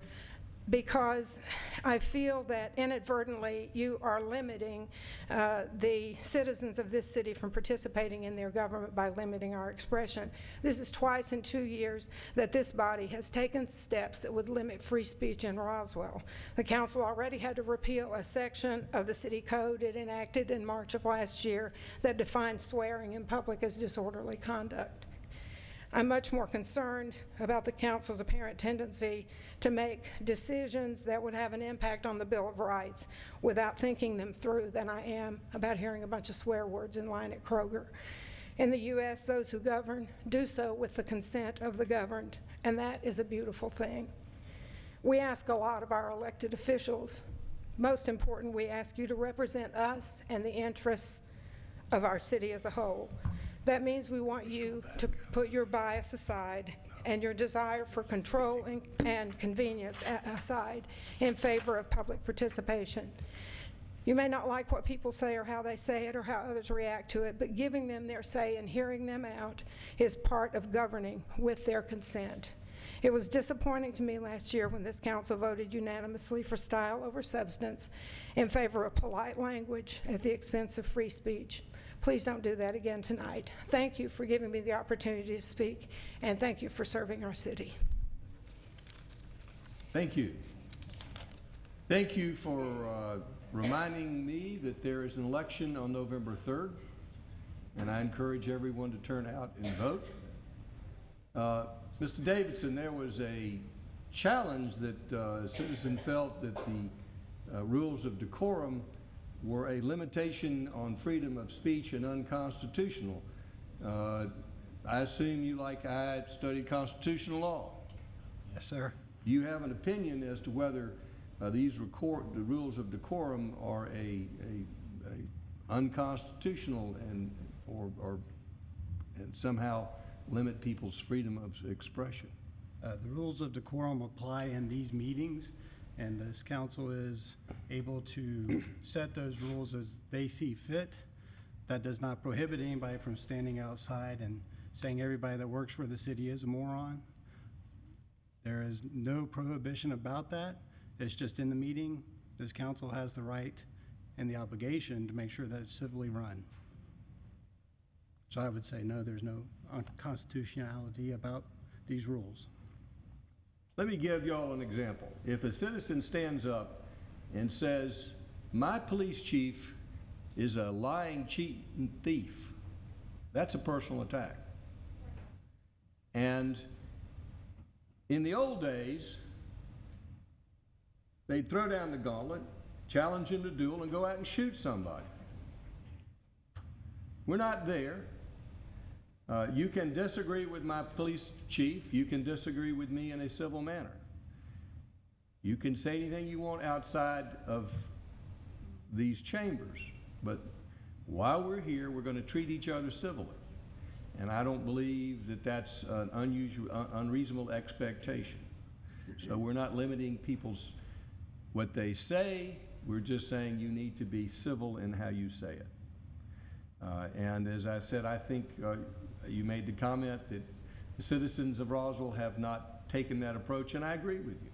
S: because I feel that inadvertently you are limiting the citizens of this city from participating in their government by limiting our expression. This is twice in 2 years that this body has taken steps that would limit free speech in Roswell. The council already had to repeal a section of the city code it enacted in March of last year that defined swearing in public as disorderly conduct. I'm much more concerned about the council's apparent tendency to make decisions that would have an impact on the Bill of Rights without thinking them through than I am about hearing a bunch of swear words in line at Kroger. In the U.S., those who govern do so with the consent of the governed, and that is a beautiful thing. We ask a lot of our elected officials. Most important, we ask you to represent us and the interests of our city as a whole. That means we want you to put your bias aside and your desire for control and convenience aside in favor of public participation. You may not like what people say or how they say it or how others react to it, but giving them their say and hearing them out is part of governing with their consent. It was disappointing to me last year when this council voted unanimously for style over substance in favor of polite language at the expense of free speech. Please don't do that again tonight. Thank you for giving me the opportunity to speak, and thank you for serving our city.
A: Thank you. Thank you for reminding me that there is an election on November 3rd, and I encourage everyone to turn out and vote. Mr. Davidson, there was a challenge that a citizen felt that the rules of decorum were a limitation on freedom of speech and unconstitutional. I assume you, like I, studied constitutional law.
T: Yes, sir.
A: Do you have an opinion as to whether the rules of decorum are a unconstitutional and somehow limit people's freedom of expression?
T: The rules of decorum apply in these meetings, and this council is able to set those rules as they see fit. That does not prohibit anybody from standing outside and saying everybody that works for the city is a moron. There is no prohibition about that. It's just in the meeting, this council has the right and the obligation to make sure that it's civilly run. So I would say no, there's no unconstitutionality about these rules.
A: Let me give y'all an example. If a citizen stands up and says, my police chief is a lying, cheating thief, that's a personal attack. And in the old days, they'd throw down the gauntlet, challenge him to duel, and go out and shoot somebody. We're not there. You can disagree with my police chief. You can disagree with me in a civil manner. You can say anything you want outside of these chambers. But while we're here, we're going to treat each other civilly. And I don't believe that that's an unreasonable expectation. So we're not limiting people's what they say. We're just saying you need to be civil in how you say it. And as I said, I think you made the comment that the citizens of Roswell have not taken that approach, and I agree with you.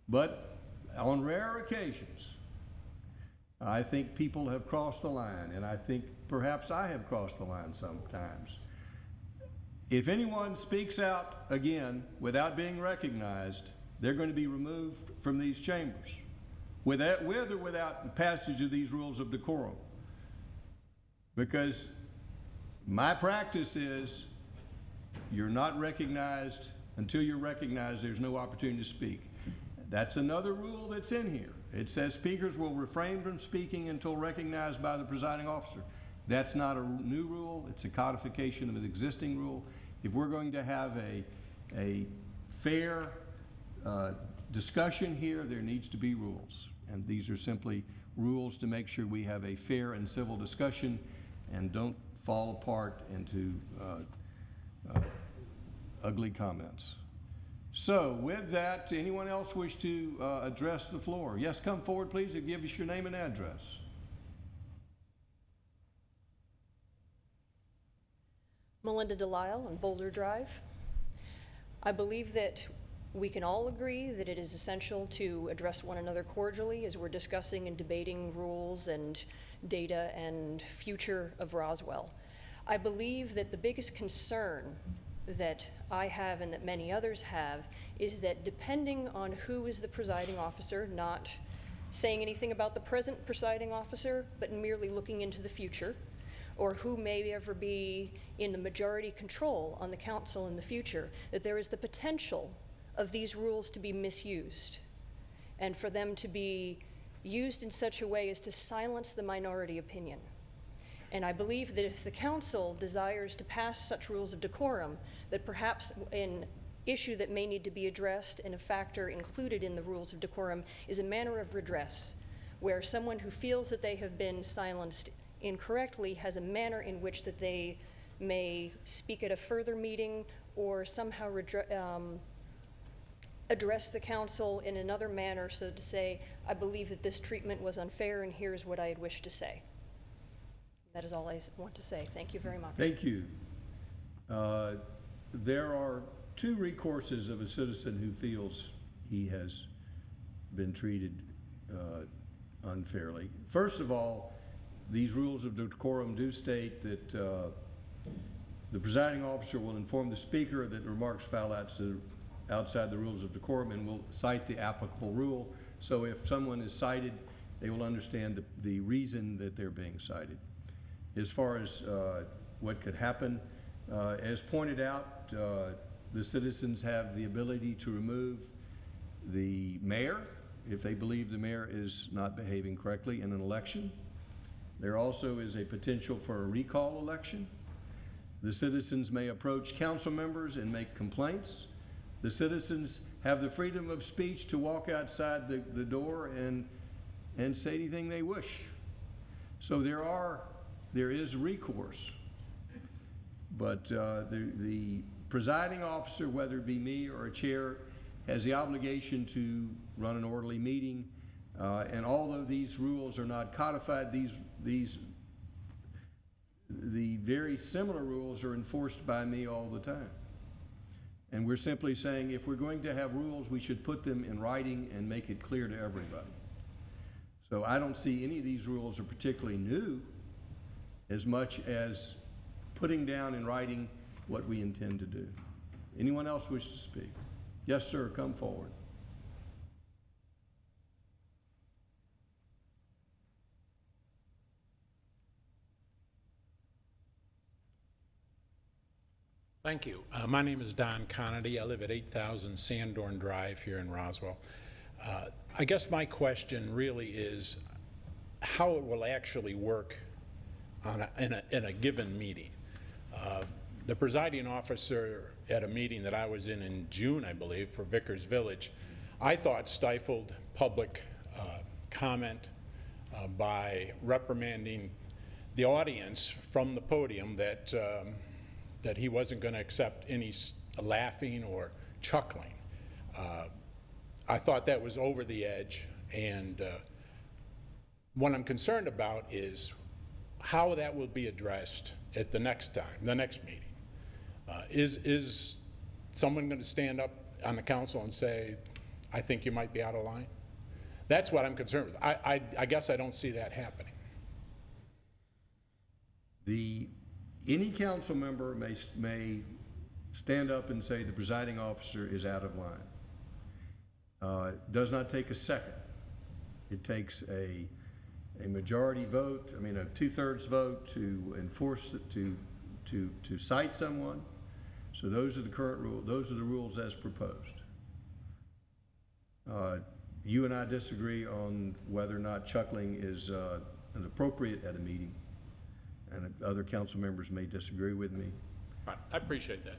A: But on rare occasions, I think people have crossed the line, and I think perhaps I have crossed the line sometimes. If anyone speaks out again without being recognized, they're going to be removed from these chambers, with or without the passage of these rules of decorum. Because my practice is you're not recognized until you're recognized. There's no opportunity to speak. That's another rule that's in here. It says speakers will refrain from speaking until recognized by the presiding officer. That's not a new rule. It's a codification of an existing rule. If we're going to have a fair discussion here, there needs to be rules. And these are simply rules to make sure we have a fair and civil discussion and don't fall apart into ugly comments. So with that, anyone else wish to address the floor? Yes, come forward, please, and give us your name and address.
U: Melinda Delisle on Boulder Drive. I believe that We can all agree that it is essential to address one another cordially as we're discussing and debating rules and data and future of Roswell. I believe that the biggest concern that I have and that many others have is that depending on who is the presiding officer, not saying anything about the present presiding officer, but merely looking into the future, or who may ever be in the majority control on the council in the future, that there is the potential of these rules to be misused and for them to be used in such a way as to silence the minority opinion. And I believe that if the council desires to pass such rules of decorum, that perhaps an issue that may need to be addressed and a factor included in the rules of decorum is a manner of redress, where someone who feels that they have been silenced incorrectly has a manner in which that they may speak at a further meeting or somehow address the council in another manner, so to say, I believe that this treatment was unfair and here's what I had wished to say. That is all I want to say. Thank you very much.
A: Thank you. There are two recourses of a citizen who feels he has been treated unfairly. First of all, these rules of decorum do state that the presiding officer will inform the speaker that remarks foul outside the rules of decorum and will cite the applicable rule. So if someone is cited, they will understand the reason that they're being cited. As far as what could happen, as pointed out, the citizens have the ability to remove the mayor if they believe the mayor is not behaving correctly in an election. There also is a potential for a recall election. The citizens may approach council members and make complaints. The citizens have the freedom of speech to walk outside the door and say anything they wish. So there is recourse. But the presiding officer, whether it be me or a chair, has the obligation to run an orderly meeting. And although these rules are not codified, the very similar rules are enforced by me all the time. And we're simply saying if we're going to have rules, we should put them in writing and make it clear to everybody. So I don't see any of these rules are particularly new as much as putting down in writing what we intend to do. Anyone else wish to speak? Yes, sir, come forward.
V: Thank you. My name is Don Conity. I live at 8000 Sandorn Drive here in Roswell. I guess my question really is how it will actually work in a given meeting. The presiding officer at a meeting that I was in June, I believe, for Vickers Village, I thought stifled public comment by reprimanding the audience from the podium that that he wasn't going to accept any laughing or chuckling. I thought that was over the edge, and what I'm concerned about is how that will be addressed at the next meeting. Is someone going to stand up on the council and say, I think you might be out of line? That's what I'm concerned with. I guess I don't see that happening.
A: Any council member may stand up and say the presiding officer is out of line. Does not take a second. It takes a majority vote, I mean a 2/3 vote to enforce it, to cite someone. So those are the current rules. Those are the rules as proposed. You and I disagree on whether or not chuckling is appropriate at a meeting, and other council members may disagree with me.
V: I appreciate that.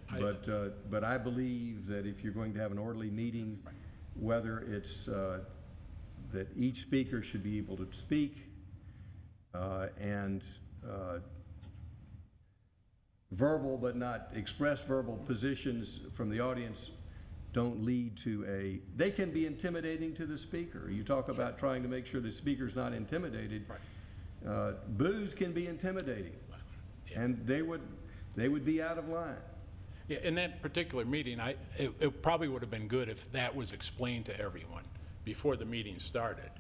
A: But I believe that if you're going to have an orderly meeting, whether it's that each speaker should be able to speak and verbal but not express verbal positions from the audience don't lead to they can be intimidating to the speaker. You talk about trying to make sure the speaker's not intimidated. Right. Boos can be intimidating, and they would be out of line.
V: Yeah, in that particular meeting, it probably would have been good if that was explained to everyone before the meeting started.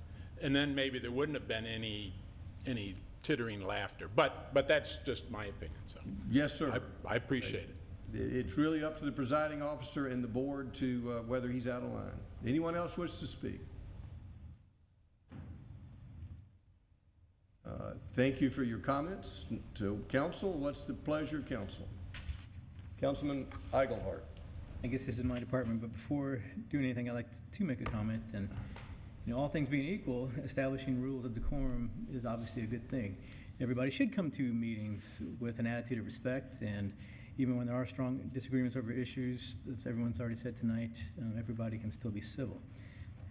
V: And then maybe there wouldn't have been any tittering laughter. But that's just my opinion. So
A: Yes, sir.
V: I appreciate it.
A: It's really up to the presiding officer and the board to whether he's out of line. Anyone else wish to speak? Thank you for your comments. To council, what's the pleasure of council? Councilman Eichelhardt.
Q: I guess this is my department, but before doing anything, I'd like to make a comment. And, you know, all things being equal, establishing rules of decorum is obviously a good thing. Everybody should come to meetings with an attitude of respect, and even when there are strong disagreements over issues, as everyone's already said tonight, everybody can still be civil.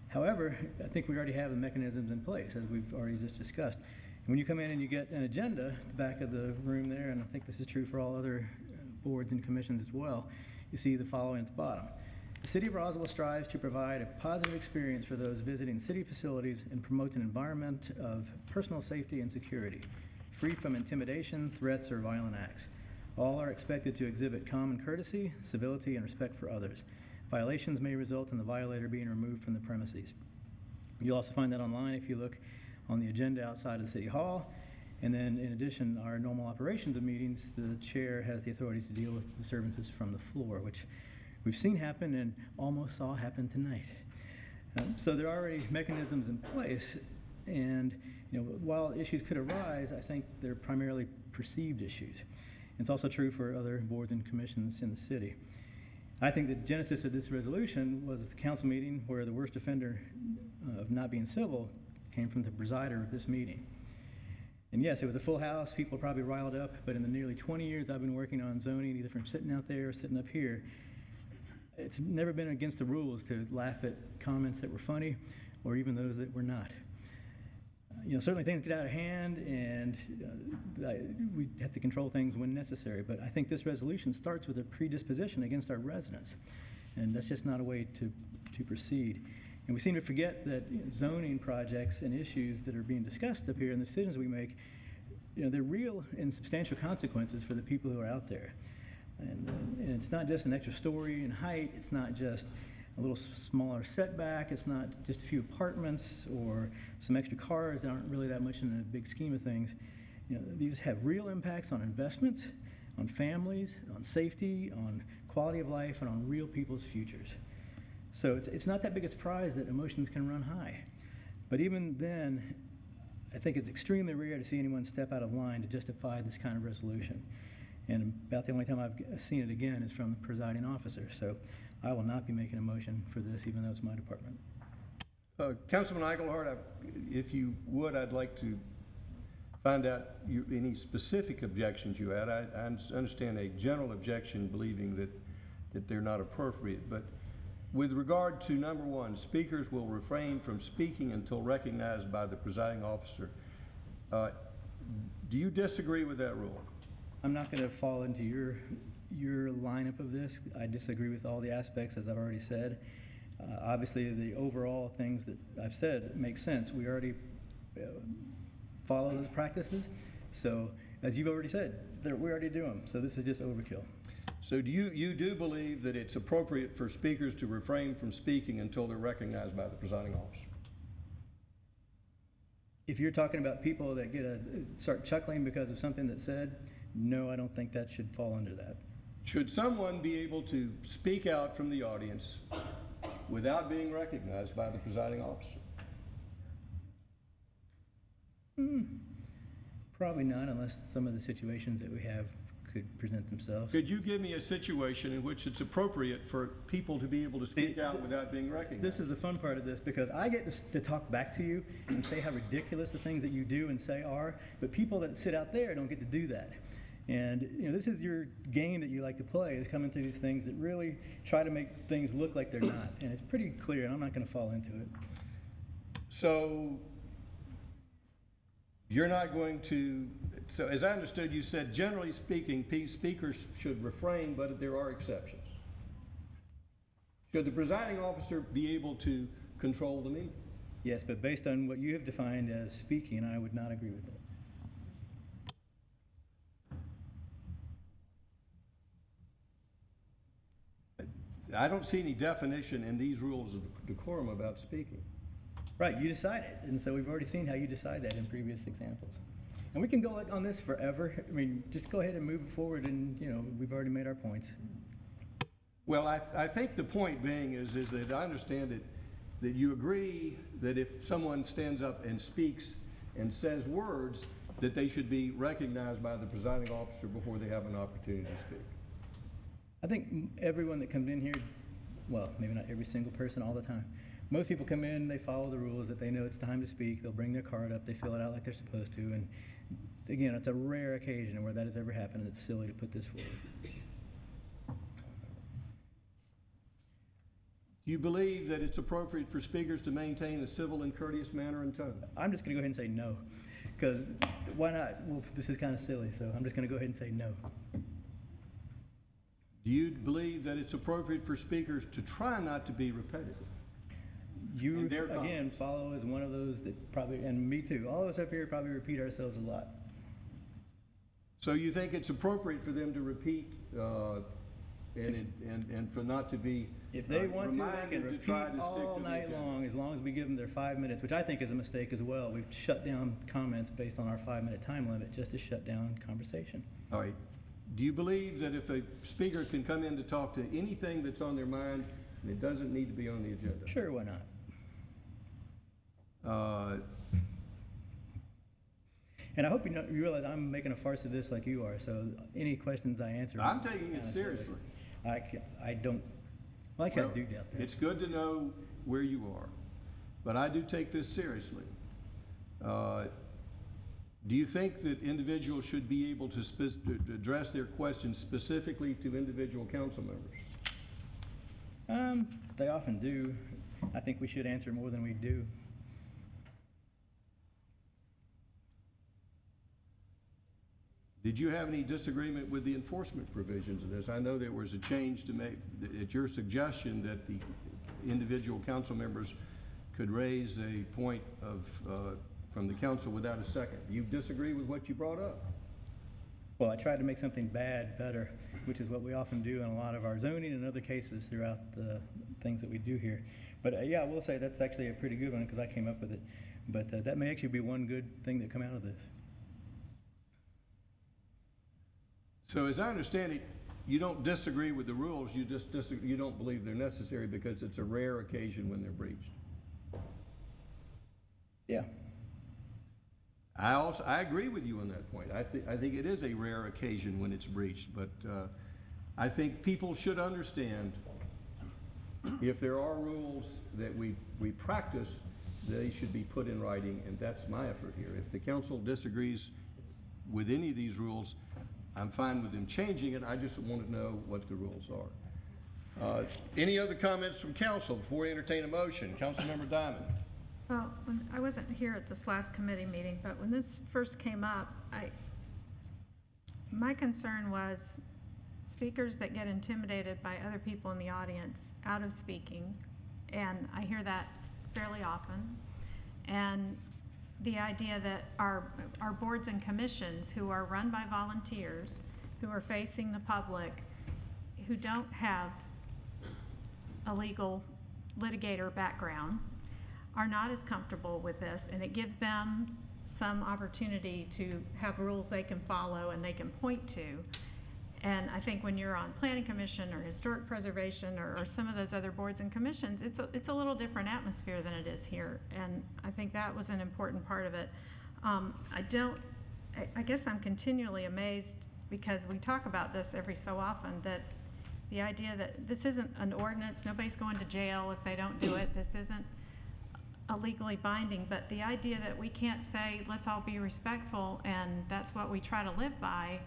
Q: However, I think we already have the mechanisms in place, as we've already just discussed. And when you come in and you get an agenda at the back of the room there, and I think this is true for all other boards and commissions as well, you see the following at the bottom. The City of Roswell strives to provide a positive experience for those visiting city facilities and promotes an environment of personal safety and security, free from intimidation, threats, or violent acts. All are expected to exhibit common courtesy, civility, and respect for others. Violations may result in the violator being removed from the premises. You'll also find that online if you look on the agenda outside of the City Hall. And then in addition, our normal operations of meetings, the chair has the authority to deal with disturbances from the floor, which we've seen happen and almost saw happen tonight. So there are already mechanisms in place, and you know, while issues could arise, I think they're primarily perceived issues. It's also true for other boards and commissions in the city. I think the genesis of this resolution was the council meeting where the worst offender of not being civil came from the presider of this meeting. And yes, it was a full house, people probably riled up, but in the nearly 20 years I've been working on zoning, either from sitting out there or sitting up here, it's never been against the rules to laugh at comments that were funny or even those that were not. You know, certainly things get out of hand and we have to control things when necessary, but I think this resolution starts with a predisposition against our residents, and that's just not a way to proceed. And we seem to forget that zoning projects and issues that are being discussed up here and the decisions we make, you know, they're real and substantial consequences for the people who are out there. And it's not just an extra story in height, it's not just a little smaller setback, it's not just a few apartments or some extra cars that aren't really that much in the big scheme of things. You know, these have real impacts on investments, on families, on safety, on quality of life, and on real people's futures. So it's not that big a surprise that emotions can run high. But even then, I think it's extremely rare to see anyone step out of line to justify this kind of resolution. And about the only time I've seen it again is from the presiding officer. So I will not be making a motion for this, even though it's my department.
A: Councilman Eichelhardt, if you would, I'd like to find out any specific objections you had. I understand a general objection believing that they're not appropriate, but with regard to number one, speakers will refrain from speaking until recognized by the presiding officer. Do you disagree with that rule?
Q: I'm not going to fall into your lineup of this. I disagree with all the aspects, as I've already said. Obviously, the overall things that I've said make sense. We already follow those practices. So, as you've already said, we already do them. So this is just overkill.
A: So do you do believe that it's appropriate for speakers to refrain from speaking until they're recognized by the presiding officer?
Q: If you're talking about people that start chuckling because of something that's said, no, I don't think that should fall under that.
A: Should someone be able to speak out from the audience without being recognized by the presiding officer?
Q: Probably not, unless some of the situations that we have could present themselves.
A: Could you give me a situation in which it's appropriate for people to be able to speak out without being recognized?
Q: This is the fun part of this, because I get to talk back to you and say how ridiculous the things that you do and say are, but people that sit out there don't get to do that. And you know, this is your game that you like to play, is coming through these things that really try to make things look like they're not. And it's pretty clear, and I'm not going to fall into it.
A: So you're not going to, so as I understood, you said generally speaking, speakers should refrain, but there are exceptions. Should the presiding officer be able to control the meeting?
Q: Yes, but based on what you have defined as speaking, I would not agree with that.
A: I don't see any definition in these rules of decorum about speaking.
Q: Right, you decide it, and so we've already seen how you decide that in previous examples. And we can go on this forever. I mean, just go ahead and move forward, and we've already made our points.
A: Well, I think the point being is that I understand that you agree that if someone stands up and speaks and says words, that they should be recognized by the presiding officer before they have an opportunity to speak.
Q: I think everyone that comes in here, well, maybe not every single person all the time. Most people come in, they follow the rules, that they know it's time to speak, they'll bring their card up, they fill it out like they're supposed to, and again, it's a rare occasion where that has ever happened, and it's silly to put this forward.
A: Do you believe that it's appropriate for speakers to maintain a civil and courteous manner and tone?
Q: I'm just going to go ahead and say no, because why not? Well, this is kind of silly, so I'm just going to go ahead and say no.
A: Do you believe that it's appropriate for speakers to try not to be repetitive?
Q: You, again, follow as one of those that probably, and me too, all of us up here probably repeat ourselves a lot.
A: So you think it's appropriate for them to repeat and for not to be
Q: if they want to, they can repeat
A: try to
Q: all night long, as long as we give them their 5 minutes, which I think is a mistake as well. We've shut down comments based on our 5-minute time limit just to shut down conversation.
A: All right. Do you believe that if a speaker can come in to talk to anything that's on their mind, it doesn't need to be on the agenda?
Q: Sure, why not? And I hope you realize I'm making a farce of this like you are, so any questions I answer...
A: I'm taking it seriously.
Q: I don't... Well, I can't do that.
A: It's good to know where you are, but I do take this seriously. Do you think that individuals should be able to address their questions specifically to individual council members?
Q: They often do. I think we should answer more than we do.
A: Did you have any disagreement with the enforcement provisions of this? I know there was a change to make, at your suggestion, that the individual council members could raise a point of, from the council without a second. Do you disagree with what you brought up?
Q: Well, I tried to make something bad better, which is what we often do in a lot of our zoning and other cases throughout the things that we do here. But yeah, I will say that's actually a pretty good one because I came up with it. But that may actually be one good thing that come out of this.
A: So as I understand it, you don't disagree with the rules, you just you don't believe they're necessary because it's a rare occasion when they're breached.
Q: Yeah.
A: I agree with you on that point. I think it is a rare occasion when it's breached, but I think people should understand if there are rules that we practice, they should be put in writing, and that's my effort here. If the council disagrees with any of these rules, I'm fine with them changing it. I just want to know what the rules are. Any other comments from council before we entertain a motion? Councilmember Diamond.
N: Well, I wasn't here at this last committee meeting, but when this first came up, my concern was speakers that get intimidated by other people in the audience out of speaking, and I hear that fairly often. And the idea that our boards and commissions, who are run by volunteers, who are facing the public, who don't have a legal litigator background, are not as comfortable with this, and it gives them some opportunity to have rules they can follow and they can point to. And I think when you're on Planning Commission or Historic Preservation or some of those other boards and commissions, it's a little different atmosphere than it is here. And I think that was an important part of it. I guess I'm continually amazed because we talk about this every so often, that the idea that this isn't an ordinance, nobody's going to jail if they don't do it, this isn't a legally binding, but the idea that we can't say, let's all be respectful and that's what we try to live by,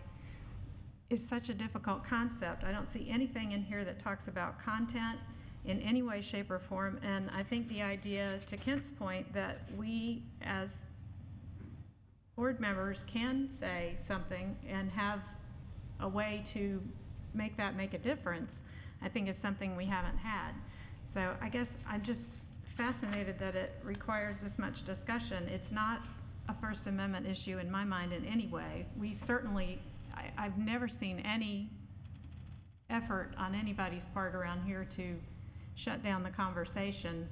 N: is such a difficult concept. I don't see anything in here that talks about content in any way, shape, or form, and I think the idea, to Kent's point, that we as board members can say something and have a way to make that make a difference, I think is something we haven't had. So I guess I'm just fascinated that it requires this much discussion. It's not a First Amendment issue in my mind in any way. We certainly, I've never seen any effort on anybody's part around here to shut down the conversation.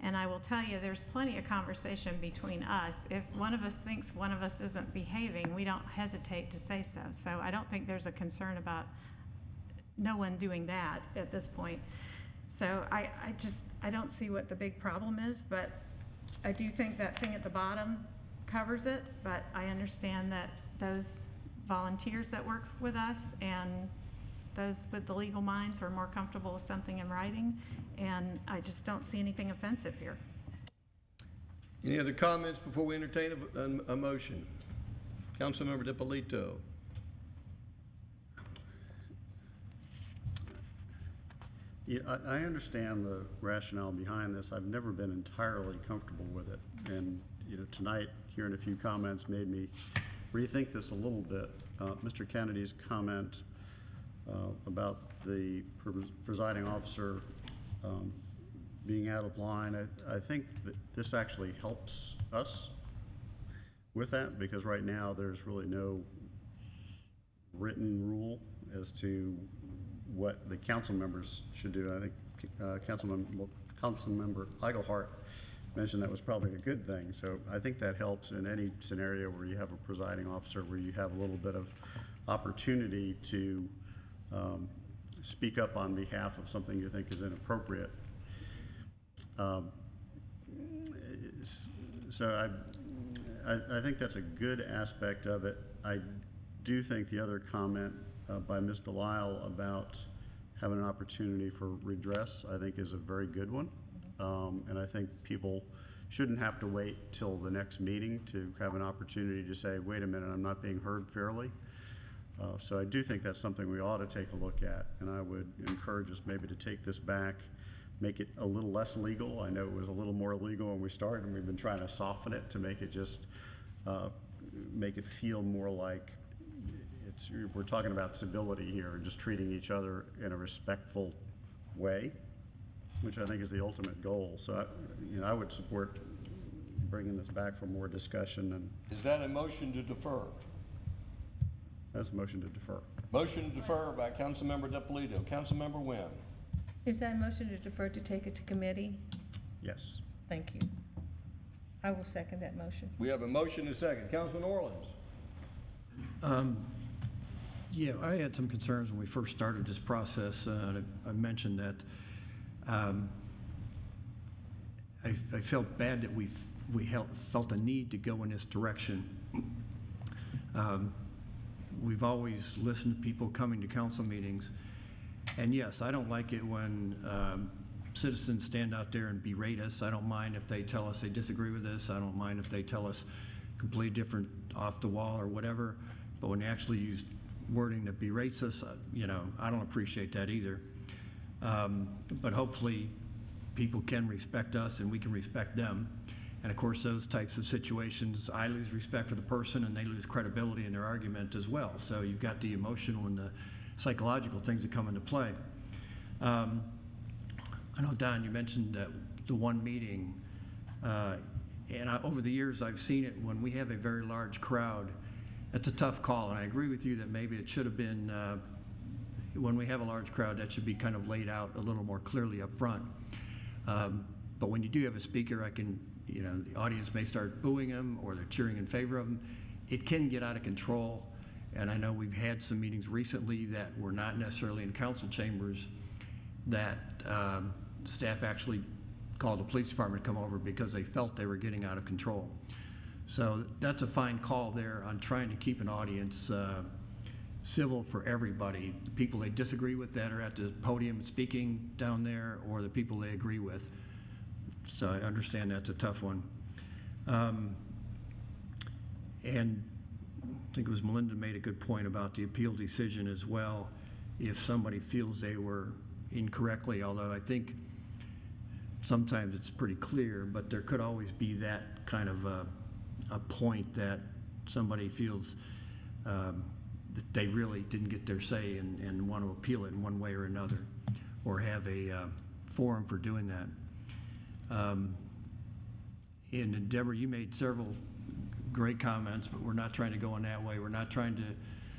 N: And I will tell you, there's plenty of conversation between us. If one of us thinks one of us isn't behaving, we don't hesitate to say so. So I don't think there's a concern about no one doing that at this point. So I don't see what the big problem is, but I do think that thing at the bottom covers it. But I understand that those volunteers that work with us and those with the legal minds are more comfortable with something in writing, and I just don't see anything offensive here.
A: Any other comments before we entertain a motion? Councilmember DiPolito.
C: Yeah, I understand the rationale behind this. I've never been entirely comfortable with it. And, you know, tonight, hearing a few comments made me rethink this a little bit. Mr. Kennedy's comment about the presiding officer being out of line, I think that this actually helps us with that, because right now there's really no written rule as to what the council members should do. I think Councilmember Eichelhart mentioned that was probably a good thing. So I think that helps in any scenario where you have a presiding officer, where you have a little bit of opportunity to speak up on behalf of something you think is inappropriate. So I think that's a good aspect of it. I do think the other comment by Ms. Delisle about having an opportunity for redress, I think, is a very good one. And I think people shouldn't have to wait till the next meeting to have an opportunity to say, wait a minute, I'm not being heard fairly. So I do think that's something we ought to take a look at, and I would encourage us maybe to take this back, make it a little less legal. I know it was a little more illegal when we started, and we've been trying to soften it to make it just make it feel more like we're talking about civility here and just treating each other in a respectful way, which I think is the ultimate goal. So I would support bringing this back for more discussion. And
A: is that a motion to defer?
C: That's a motion to defer.
A: Motion to defer by Councilmember DiPolito. Councilmember Wynn.
J: Is that a motion to defer to take it to committee?
C: Yes.
J: Thank you. I will second that motion.
A: We have a motion and a second. Councilman Orleans.
D: Yeah, I had some concerns when we first started this process. I mentioned that I felt bad that we felt a need to go in this direction. We've always listened to people coming to council meetings, and yes, I don't like it when citizens stand out there and berate us. I don't mind if they tell us they disagree with us. I don't mind if they tell us completely different, off the wall or whatever, but when they actually use wording that berates us, you know, I don't appreciate that either. But hopefully people can respect us and we can respect them. And of course, those types of situations, I lose respect for the person and they lose credibility in their argument as well. So you've got the emotional and the psychological things that come into play. I know, Don, you mentioned the one meeting, and over the years I've seen it when we have a very large crowd. It's a tough call, and I agree with you that maybe it should have been, when we have a large crowd, that should be kind of laid out a little more clearly up front. But when you do have a speaker, the audience may start booing him or they're cheering in favor of him. It can get out of control, and I know we've had some meetings recently that were not necessarily in council chambers that staff actually called the police department to come over because they felt they were getting out of control. So that's a fine call there on trying to keep an audience civil for everybody. The people they disagree with that are at the podium speaking down there, or the people they agree with. So I understand that's a tough one. And I think it was Melinda made a good point about the appeal decision as well. If somebody feels they were incorrectly, although I think sometimes it's pretty clear, but there could always be that kind of a point that somebody feels that they really didn't get their say and want to appeal it in one way or another, or have a forum for doing that. And Deborah, you made several great comments, but we're not trying to go in that way. We're not trying to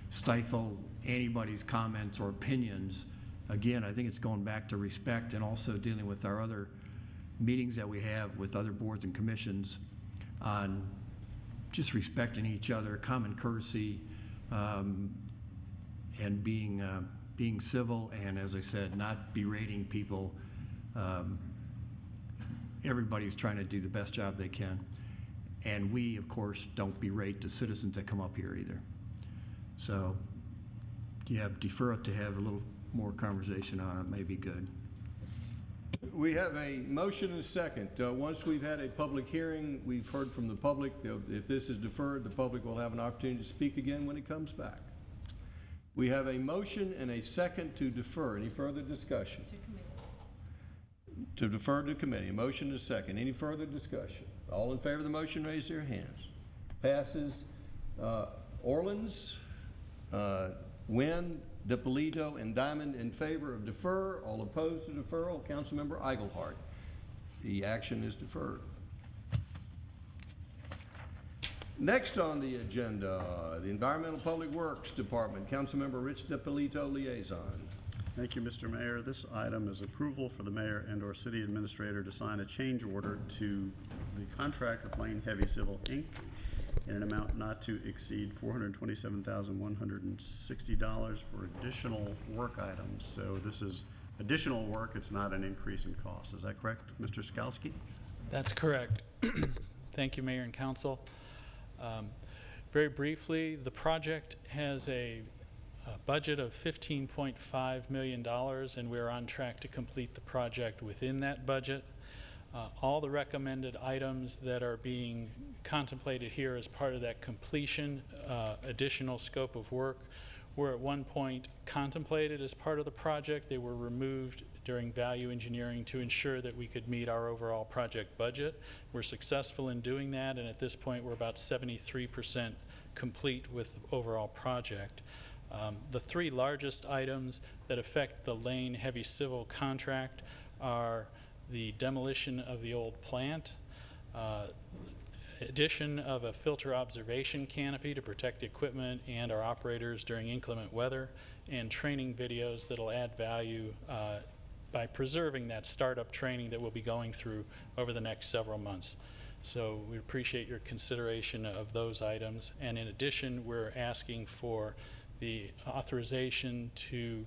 D: stifle anybody's comments or opinions. again, I think it's going back to respect and also dealing with our other meetings that we have with other boards and commissions on just respecting each other, common courtesy, and being civil, and as I said, not berating people. Everybody's trying to do the best job they can. And we, of course, don't berate the citizens that come up here either. So, defer it to have a little more conversation on it, may be good.
A: We have a motion and a second. Once we've had a public hearing, we've heard from the public. If this is deferred, the public will have an opportunity to speak again when it comes back. We have a motion and a second to defer. Any further discussion? To defer to committee. A motion and a second. Any further discussion? All in favor of the motion, raise their hands. Passes. Orleans, Wynn, DiPolito, and Diamond in favor of defer. All opposed to deferral, Councilmember Eichelhardt. The action is deferred. Next on the agenda, the Environmental Public Works Department. Councilmember Rich DiPolito, liaison.
C: Thank you, Mr. Mayor. This item is approval for the mayor and/or city administrator to sign a change order to the contract with Lane Heavy Civil, Inc. in an amount not to exceed $427,160 for additional work items. So this is additional work. It's not an increase in cost. Is that correct, Mr. Skalski?
H: That's correct. Thank you, Mayor and Council. Very briefly, the project has a budget of $15.5 million, and we're on track to complete the project within that budget. All the recommended items that are being contemplated here as part of that completion, additional scope of work, were at one point contemplated as part of the project. They were removed during value engineering to ensure that we could meet our overall project budget. We're successful in doing that, and at this point we're about 73% complete with the overall project. The three largest items that affect the Lane Heavy Civil contract are the demolition of the old plant, addition of a filter observation canopy to protect equipment and our operators during inclement weather, and training videos that'll add value by preserving that startup training that we'll be going through over the next several months. So we appreciate your consideration of those items. And in addition, we're asking for the authorization to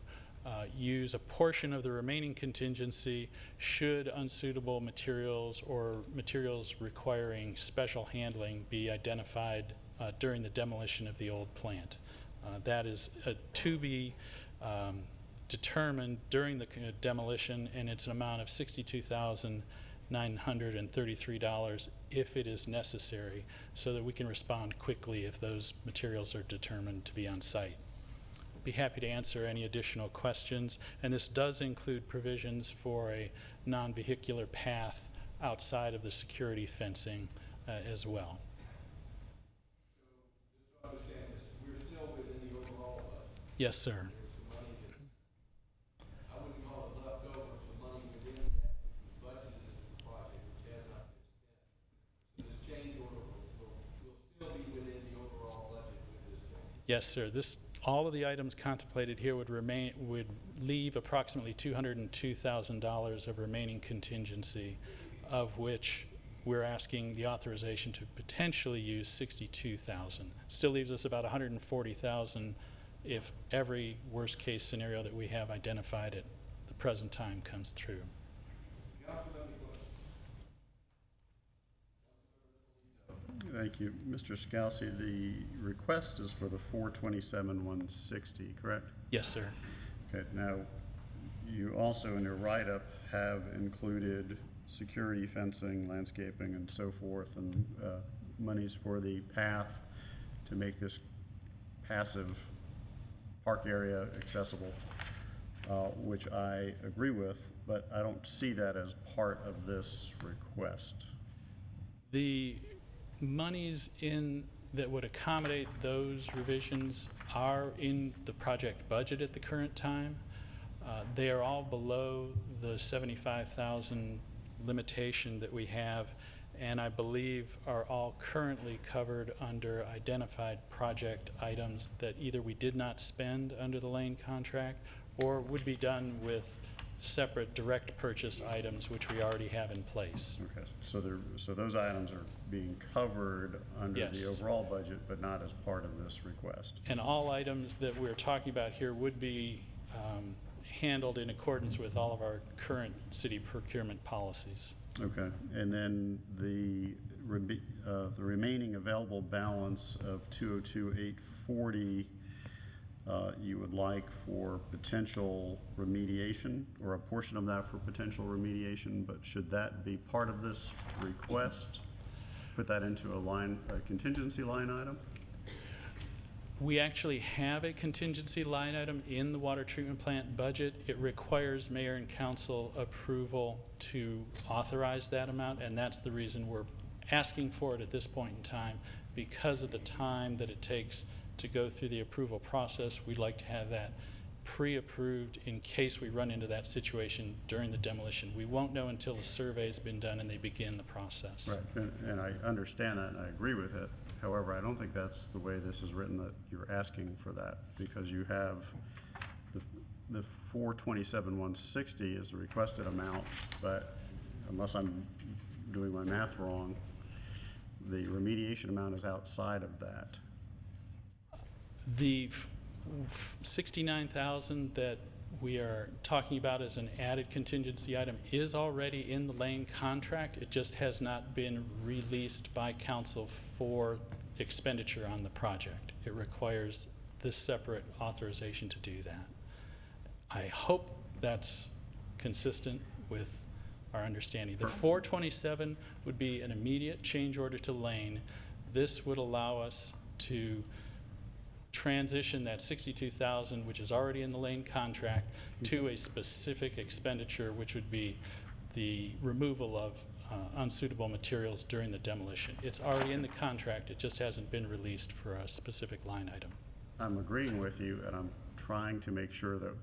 H: use a portion of the remaining contingency should unsuitable materials or materials requiring special handling be identified during the demolition of the old plant. That is to be determined during the demolition, and it's an amount of $62,933 if it is necessary, so that we can respond quickly if those materials are determined to be on site. Be happy to answer any additional questions, and this does include provisions for a non-vehicular path outside of the security fencing as well.
A: So, just to understand this, we're still within the overall budget.
H: Yes, sir.
A: There's some money that, I wouldn't call it left over, some money within that which was budgeted as a project, which has not been spent. So this change order will still be within the overall budget with this change.
H: Yes, sir. All of the items contemplated here would leave approximately $202,000 of remaining contingency, of which we're asking the authorization to potentially use $62,000. Still leaves us about $140,000 if every worst case scenario that we have identified at the present time comes through.
C: Thank you. Mr. Skalsi, the request is for the $427,160, correct?
H: Yes, sir.
C: Okay, now, you also in your write-up have included security fencing, landscaping, and so forth, and monies for the path to make this passive park area accessible, which I agree with, but I don't see that as part of this request.
H: The monies that would accommodate those revisions are in the project budget at the current time. They are all below the $75,000 limitation that we have, and I believe are all currently covered under identified project items that either we did not spend under the Lane contract or would be done with separate direct purchase items, which we already have in place.
C: Okay, so those items are being covered under
H: Yes.
C: the overall budget, but not as part of this request.
H: And all items that we're talking about here would be handled in accordance with all of our current city procurement policies.
C: Okay, and then the remaining available balance of 202,840, you would like for potential remediation, or a portion of that for potential remediation, but should that be part of this request? Put that into a contingency line item?
H: We actually have a contingency line item in the water treatment plant budget. It requires mayor and council approval to authorize that amount, and that's the reason we're asking for it at this point in time. Because of the time that it takes to go through the approval process, we'd like to have that pre-approved in case we run into that situation during the demolition. We won't know until the survey's been done and they begin the process.
C: Right, and I understand that and I agree with it. However, I don't think that's the way this is written, that you're asking for that, because you have the 427,160 is the requested amount, but unless I'm doing my math wrong, the remediation amount is outside of that.
H: The 69,000 that we are talking about as an added contingency item is already in the Lane contract. It just has not been released by council for expenditure on the project. It requires this separate authorization to do that. I hope that's consistent with our understanding. The 427 would be an immediate change order to Lane. This would allow us to transition that 62,000, which is already in the Lane contract, to a specific expenditure, which would be the removal of unsuitable materials during the demolition. It's already in the contract, it just hasn't been released for a specific line item.
C: I'm agreeing with you, and I'm trying to make sure that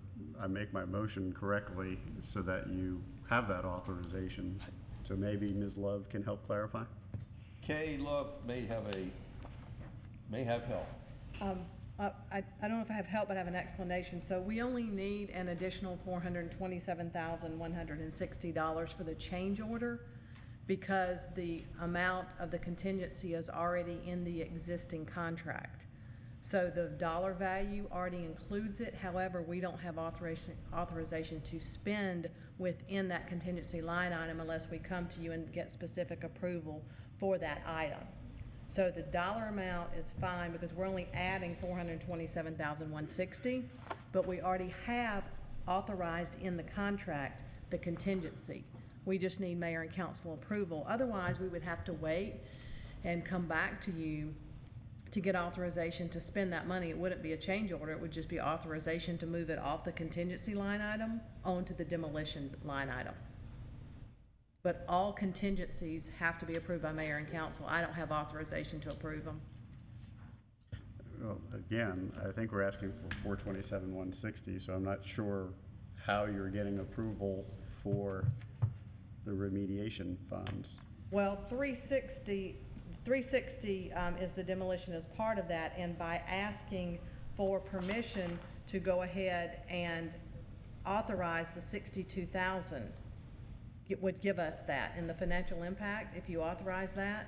C: I make my motion correctly so that you have that authorization. So maybe Ms. Love can help clarify?
A: Kay Love may have help.
E: I don't know if I have help, but I have an explanation. So we only need an additional $427,160 for the change order because the amount of the contingency is already in the existing contract. So the dollar value already includes it. However, we don't have authorization to spend within that contingency line item unless we come to you and get specific approval for that item. So the dollar amount is fine because we're only adding $427,160, but we already have authorized in the contract the contingency. We just need mayor and council approval. Otherwise, we would have to wait and come back to you to get authorization to spend that money. It wouldn't be a change order, it would just be authorization to move it off the contingency line item onto the demolition line item. But all contingencies have to be approved by mayor and council. I don't have authorization to approve them.
C: Well, again, I think we're asking for 427,160, so I'm not sure how you're getting approval for the remediation funds.
E: Well, 360 is the demolition as part of that, and by asking for permission to go ahead and authorize the 62,000, it would give us that in the financial impact if you authorize that.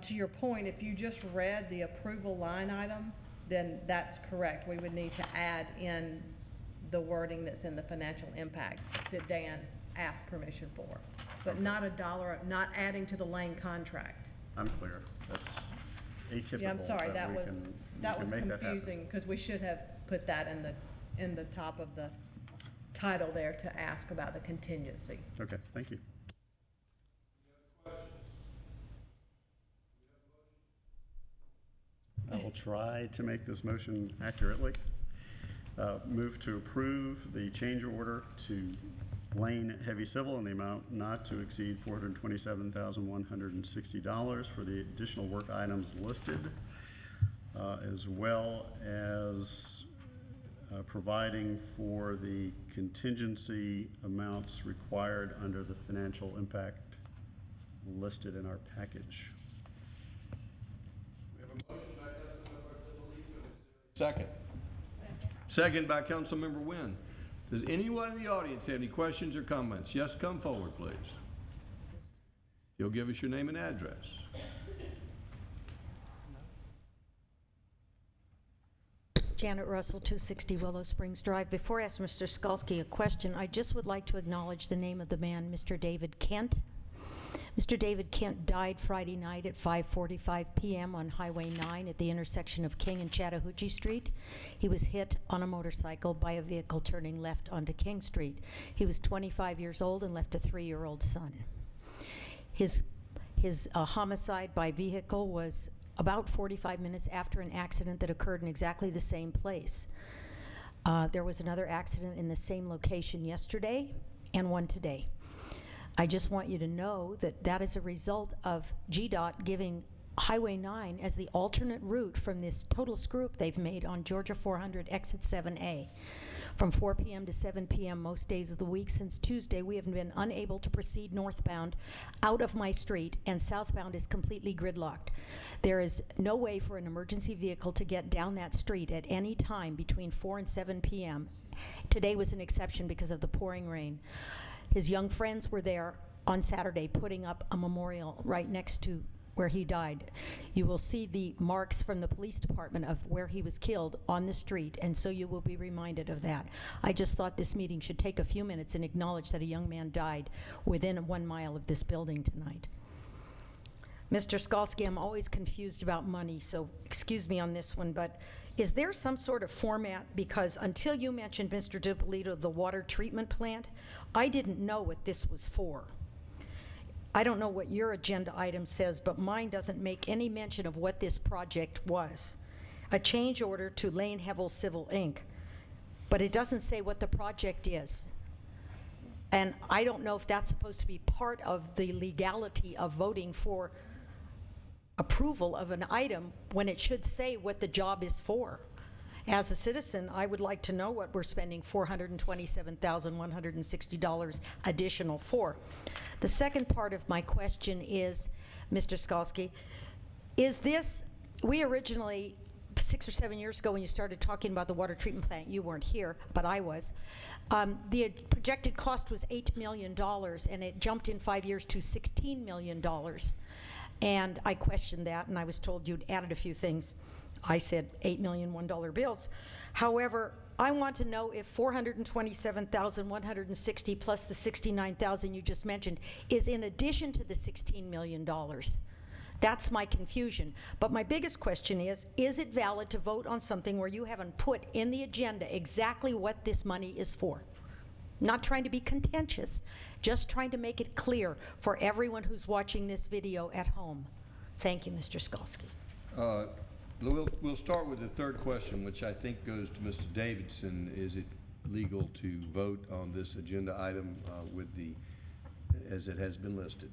E: To your point, if you just read the approval line item, then that's correct. We would need to add in the wording that's in the financial impact that Dan asked permission for, but not a dollar, not adding to the Lane contract.
C: I'm clear. That's atypical.
E: Yeah, I'm sorry,
C: but
E: that
C: we
E: was
C: can make that happen.
E: confusing because we should have put that in the top of the title there to ask about the contingency.
C: Okay, thank you. I will try to make this motion accurately. Move to approve the change order to Lane Heavy Civil in the amount not to exceed $427,160 for the additional work items listed, as well as providing for the contingency amounts required under the financial impact listed in our package.
A: Second. Second by Councilmember Wynn. Does anyone in the audience have any questions or comments? Yes, come forward, please. You'll give us your name and address.
R: Janet Russell, 260 Willow Springs Drive. Before I ask Mr. Skalsky a question, I just would like to acknowledge the name of the man, Mr. David Kent. Mr. David Kent died Friday night at 5:45 p.m. on Highway 9 at the intersection of King and Chattahoochee Street. He was hit on a motorcycle by a vehicle turning left onto King Street. He was 25 years old and left a 3-year-old son. His homicide by vehicle was about 45 minutes after an accident that occurred in exactly the same place. There was another accident in the same location yesterday and one today. I just want you to know that that is a result of GDOT giving Highway 9 as the alternate route from this total screw-up they've made on Georgia 400 exit 7A. From 4 p.m. to 7 p.m. most days of the week since Tuesday, we have been unable to proceed northbound out of my street, and southbound is completely gridlocked. There is no way for an emergency vehicle to get down that street at any time between 4 and 7 p.m. Today was an exception because of the pouring rain. His young friends were there on Saturday putting up a memorial right next to where he died. You will see the marks from the police department of where he was killed on the street, and so you will be reminded of that. I just thought this meeting should take a few minutes and acknowledge that a young man died within 1 mile of this building tonight. Mr. Skalsky, I'm always confused about money, so excuse me on this one, but is there some sort of format? Because until you mentioned, Mr. DiPolito, the water treatment plant, I didn't know what this was for. I don't know what your agenda item says, but mine doesn't make any mention of what this project was. A change order to Lane Hevel Civil Inc., but it doesn't say what the project is. And I don't know if that's supposed to be part of the legality of voting for approval of an item when it should say what the job is for. As a citizen, I would like to know what we're spending $427,160 additional for. The second part of my question is, Mr. Skalsky, is this, we originally, 6 or 7 years ago when you started talking about the water treatment plant, you weren't here, but I was, the projected cost was $8 million, and it jumped in 5 years to $16 million. And I questioned that, and I was told you'd added a few things. I said $8 million $1 bills. However, I want to know if $427,160 plus the $69,000 you just mentioned is in addition to the $16 million. That's my confusion. But my biggest question is it valid to vote on something where you haven't put in the agenda exactly what this money is for? Not trying to be contentious, just trying to make it clear for everyone who's watching this video at home. Thank you, Mr. Skalsky.
A: We'll start with the third question, which I think goes to Mr. Davidson. Is it legal to vote on this agenda item with as it has been listed?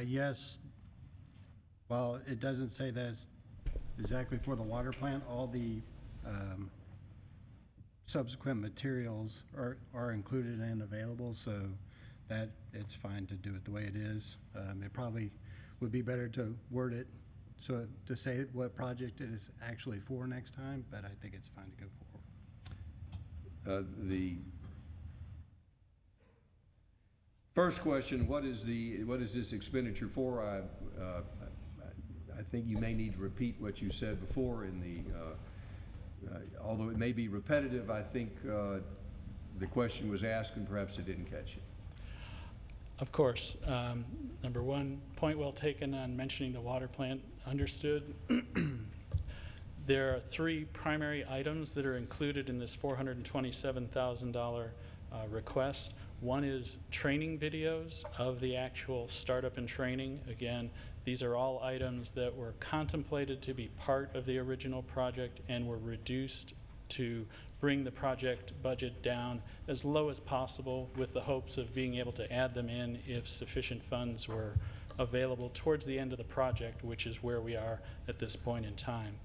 T: Yes. Well, it doesn't say that it's exactly for the water plant. All the subsequent materials are included and available, so that it's fine to do it the way it is. It probably would be better to word it so to say what project it is actually for next time, but I think it's fine to go forward.
A: The first question, what is this expenditure for? I think you may need to repeat what you said before in the although it may be repetitive, I think the question was asked and perhaps it didn't catch it.
H: Of course. Number one, point well taken on mentioning the water plant. Understood. There are 3 primary items that are included in this $427,000 request. One is training videos of the actual startup and training. Again, these are all items that were contemplated to be part of the original project and were reduced to bring the project budget down as low as possible with the hopes of being able to add them in if sufficient funds were available towards the end of the project, which is where we are at this point in time.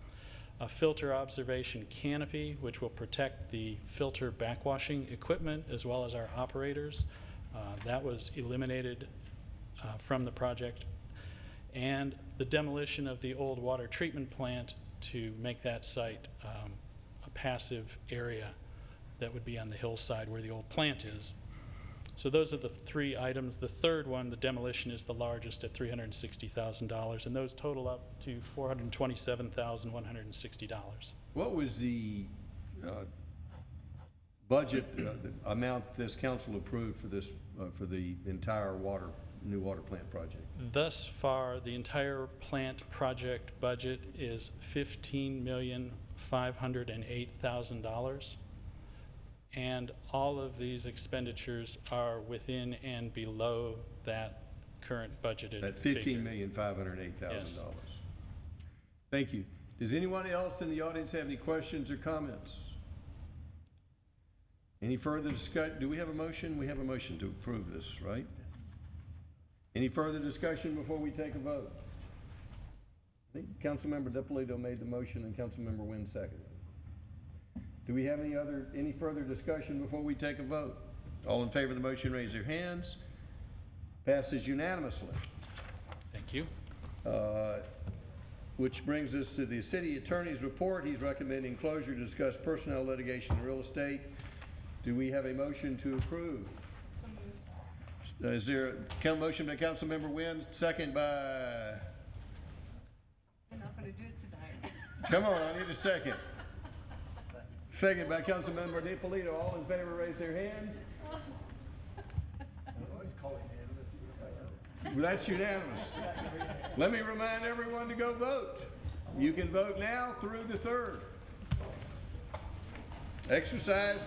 H: A filter observation canopy, which will protect the filter backwashing equipment as well as our operators. That was eliminated from the project. And the demolition of the old water treatment plant to make that site a passive area that would be on the hillside where the old plant is. So those are the three items. The third one, the demolition, is the largest at $360,000, and those total up to $427,160.
A: What was the budget, the amount this council approved for this, for the entire new water plant project?
H: Thus far, the entire plant project budget is $15,508,000. And all of these expenditures are within and below that current budgeted
A: At
H: figure.
A: $15,508,000.
H: Yes.
A: Thank you. Does anyone else in the audience have any questions or comments? Any further discussion? Do we have a motion? We have a motion to approve this, right? Any further discussion before we take a vote? I think Councilmember DiPolito made the motion and Councilmember Wynn seconded. Do we have any further discussion before we take a vote? All in favor of the motion, raise their hands. Passes unanimously.
H: Thank you.
A: Which brings us to the city attorney's report. He's recommending closure to discuss personnel litigation and real estate. Do we have a motion to approve? Is there a motion by Councilmember Wynn, second by?
J: We're not going to do it tonight.
A: Come on, I need a second. Second by Councilmember DiPolito. All in favor, raise their hands. That's unanimous. Let me remind everyone to go vote. You can vote now through the 3rd. Exercise